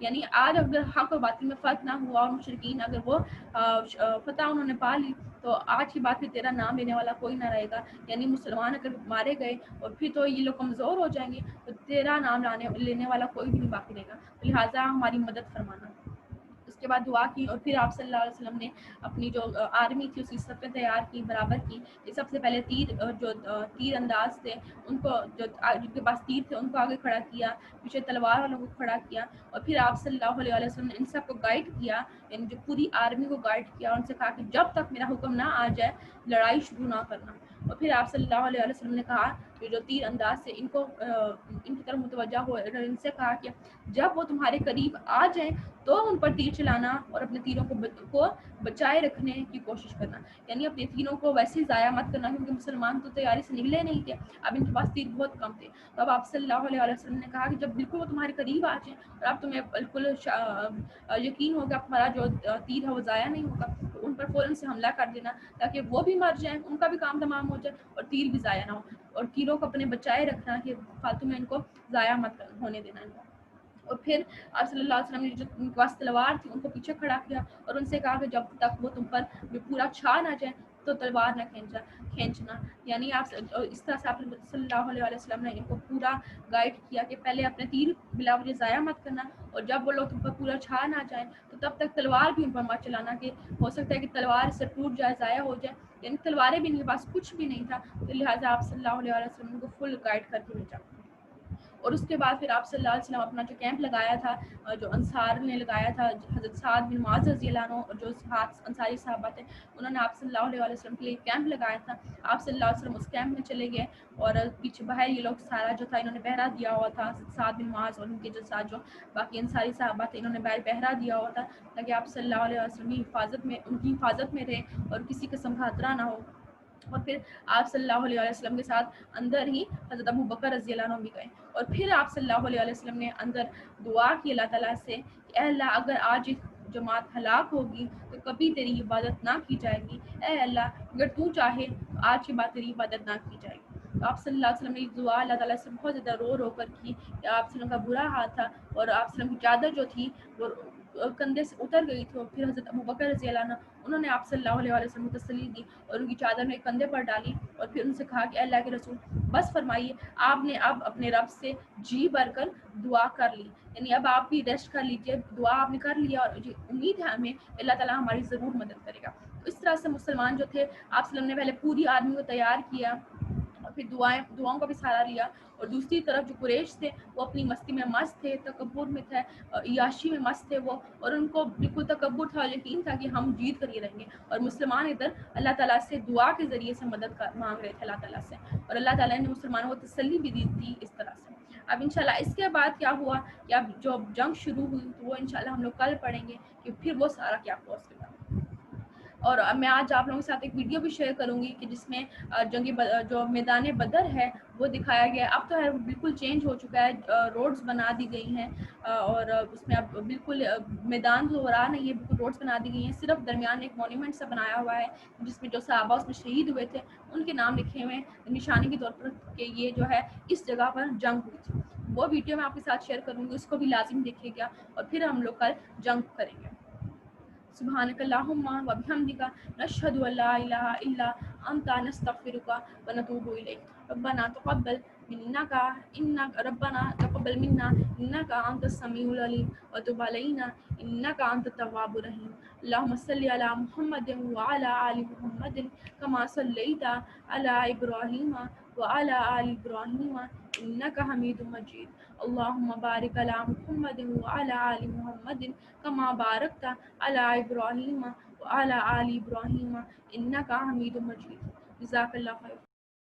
یعنی آج اگر حق اور باطل میں فرق نہ ہوا اور مشرکین اگر وہ فتح انہوں نے پا لی تو آج کی بات پھر تیرا نام لینے والا کوئی نہ رہے گا. یعنی مسلمان اگر مارے گئے اور پھر تو یہ لوگ کمزور ہو جائیں گے تو تیرا نام لینے والا کوئی بھی نہیں باقی رہے گا. لہٰذا ہماری مدد فرمانا. اس کے بعد دعا کی اور پھر آپ صلی اللہ علیہ وسلم نے اپنی جو آرمی تھی اس کی صفیں تیار کی برابر کی. سب سے پہلے جو تیر انداز تھے ان کو جن کے پاس تیر تھے ان کو آگے کھڑا کیا, پیچھے تلوار والوں کو کھڑا کیا, اور پھر آپ صلی اللہ علیہ وسلم نے ان سب کو گائیڈ کیا, یعنی جو پوری آرمی کو گائیڈ کیا, اور ان سے کہا کہ جب تک میرا حکم نہ آ جائے لڑائی شروع نہ کرنا. اور پھر آپ صلی اللہ علیہ وسلم نے کہا کہ جو تیر انداز سے ان کی طرف متوجہ ہو, ان سے کہا کہ جب وہ تمہارے قریب آ جائیں تو ان پر تیر چلانا اور اپنے تیروں کو بچائے رکھنے کی کوشش کرنا. یعنی اپنے تیروں کو ویسے ہی ضائع مت کرنا, کیونکہ مسلمان تو تیاری سے نکلے نہیں تھے, اب ان کے پاس تیر بہت کم تھے. تو اب آپ صلی اللہ علیہ وسلم نے کہا کہ جب بالکل وہ تمہارے قریب آ جائیں اور اب تمہیں بالکل یقین ہوگا تمہارا جو تیر ہے وہ ضائع نہیں ہوگا, تو ان پر فوراً سے حملہ کر دینا تاکہ وہ بھی مر جائیں, ان کا بھی کام تمام ہو جائے اور تیر بھی ضائع نہ ہو. اور تیروں کو اپنے بچائے رکھنا کہ فالتو میں ان کو ضائع مت ہونے دینا ان کو. اور پھر آپ صلی اللہ علیہ وسلم نے جو ان کے پاس تلوار تھی ان کو پیچھے کھڑا کیا اور ان سے کہا کہ جب تک وہ تم پر پورا چھا نہ جائے تو تلوار نہ کھینچنا. یعنی آپ اس طرح سے آپ صلی اللہ علیہ وسلم نے ان کو پورا گائیڈ کیا کہ پہلے اپنے تیر بلا وجہ ضائع مت کرنا, اور جب وہ لوگ تم پر پورا چھا نہ جائیں تو تب تک تلوار بھی ان پر مت چلانا کہ ہو سکتا ہے کہ تلوار سے ٹوٹ جائے, ضائع ہو جائے. یعنی تلواریں بھی ان کے پاس کچھ بھی نہیں تھا, تو لہٰذا آپ صلی اللہ علیہ وسلم کو فل گائیڈ کر کے بھیجا. اور اس کے بعد پھر آپ صلی اللہ علیہ وسلم اپنا جو کیمپ لگایا تھا, جو انصار نے لگایا تھا, حضرت سعد بن معاذ رضی اللہ عنہ اور جو انصاری صحابہ تھے انہوں نے آپ صلی اللہ علیہ وسلم کے لیے کیمپ لگایا تھا. آپ صلی اللہ علیہ وسلم اس کیمپ میں چلے گئے اور پیچھے باہر یہ لوگ سارا جو تھا انہوں نے پہرا دیا ہوا تھا. سعد بن معاذ اور ان کے جو ساتھ جو باقی انصاری صحابہ تھے انہوں نے باہر پہرا دیا ہوا تھا تاکہ آپ صلی اللہ علیہ وسلم ان کی حفاظت میں رہے اور کسی قسم کا خطرہ نہ ہو. اور پھر آپ صلی اللہ علیہ وسلم کے ساتھ اندر ہی حضرت ابو بکر رضی اللہ عنہ بھی گئے, اور پھر آپ صلی اللہ علیہ وسلم نے اندر دعا کی اللہ تعالیٰ سے کہ اے اللہ اگر آج جماعت ہلاک ہوگی تو کبھی تیری عبادت نہ کی جائے گی. اے اللہ اگر تو چاہے تو آج کے بعد تیری عبادت نہ کی جائے گی. تو آپ صلی اللہ علیہ وسلم نے دعا اللہ تعالیٰ سے بہت زیادہ رو کر کی کہ آپ صلی اللہ علیہ وسلم کا برا حال تھا اور آپ صلی اللہ علیہ وسلم کی چادر جو تھی وہ کندھے سے اتر گئی تھی. اور پھر حضرت ابو بکر رضی اللہ عنہ انہوں نے آپ صلی اللہ علیہ وسلم کو تسلی دی اور ان کی چادر میں کندھے پر ڈالی اور پھر ان سے کہا کہ اللہ کے رسول بس فرمائیے, آپ نے اب اپنے رب سے جی بھر کر دعا کر لی, یعنی اب آپ بھی ریسٹ کر لیجیے, دعا آپ نے کر لیا اور امید ہے ہمیں اللہ تعالیٰ ہماری ضرور مدد کرے گا. اس طرح سے مسلمان جو تھے آپ صلی اللہ علیہ وسلم نے پہلے پوری آرمی کو تیار کیا اور پھر دعاؤں کا بھی سہارا لیا, اور دوسری طرف جو قریش تھے وہ اپنی مستی میں مست تھے, تکبر میں تھے, عیاشی میں مست تھے وہ, اور ان کو بالکل تکبر تھا, یقین تھا کہ ہم جیت کر ہی رہیں گے. اور مسلمان ادھر اللہ تعالیٰ سے دعا کے ذریعے سے مدد مانگ رہے تھے اللہ تعالیٰ سے, اور اللہ تعالیٰ نے مسلمانوں کو تسلی بھی دی تھی اس طرح سے. اب انشاءاللہ اس کے بعد کیا ہوا کہ اب جو جنگ شروع ہوئی تو وہ انشاءاللہ ہم لوگ کل پڑھیں گے کہ پھر وہ سارا کیا ہوا اس کے بعد. اور میں آج آپ لوگوں کے ساتھ ایک ویڈیو بھی شیئر کروں گی کہ جس میں جو میدان بدر ہے وہ دکھایا گیا. اب تو ہے بالکل چینج ہو چکا ہے, روڈز بنا دی گئی ہیں اور اس میں اب بالکل میدان تو رہا نہیں ہے, بالکل روڈز بنا دی گئی ہیں, صرف درمیان ایک مونیومنٹ سا بنایا ہوا ہے جس میں جو صحابہ اس میں شہید ہوئے تھے ان کے نام لکھے ہوئے ہیں نشانی کے طور پر کہ یہ جو ہے اس جگہ پر جنگ ہوئی تھی. وہ ویڈیو میں آپ کے ساتھ شیئر کروں گی, اس کو بھی لازم دیکھیے گا اور پھر ہم لوگ کل جنگ کریں گے. سبحانک اللہم و بحمدک نشہد ان لا الہ الا انت نستغفرک و نتوب الیک. ربنا تقبل منا انک انت السمیع العلیم وتب علینا انک انت التواب الرحیم. اللہم صلی علی محمد وعلی آل محمد کما صلیت علی ابراہیم وعلی آل ابراہیم انک حمید مجید. اللہم بارک علی محمد وعلی آل محمد کما بارکت علی ابراہیم وعلی آل ابراہیم انک حمید مجید. جزاک اللہ خیر.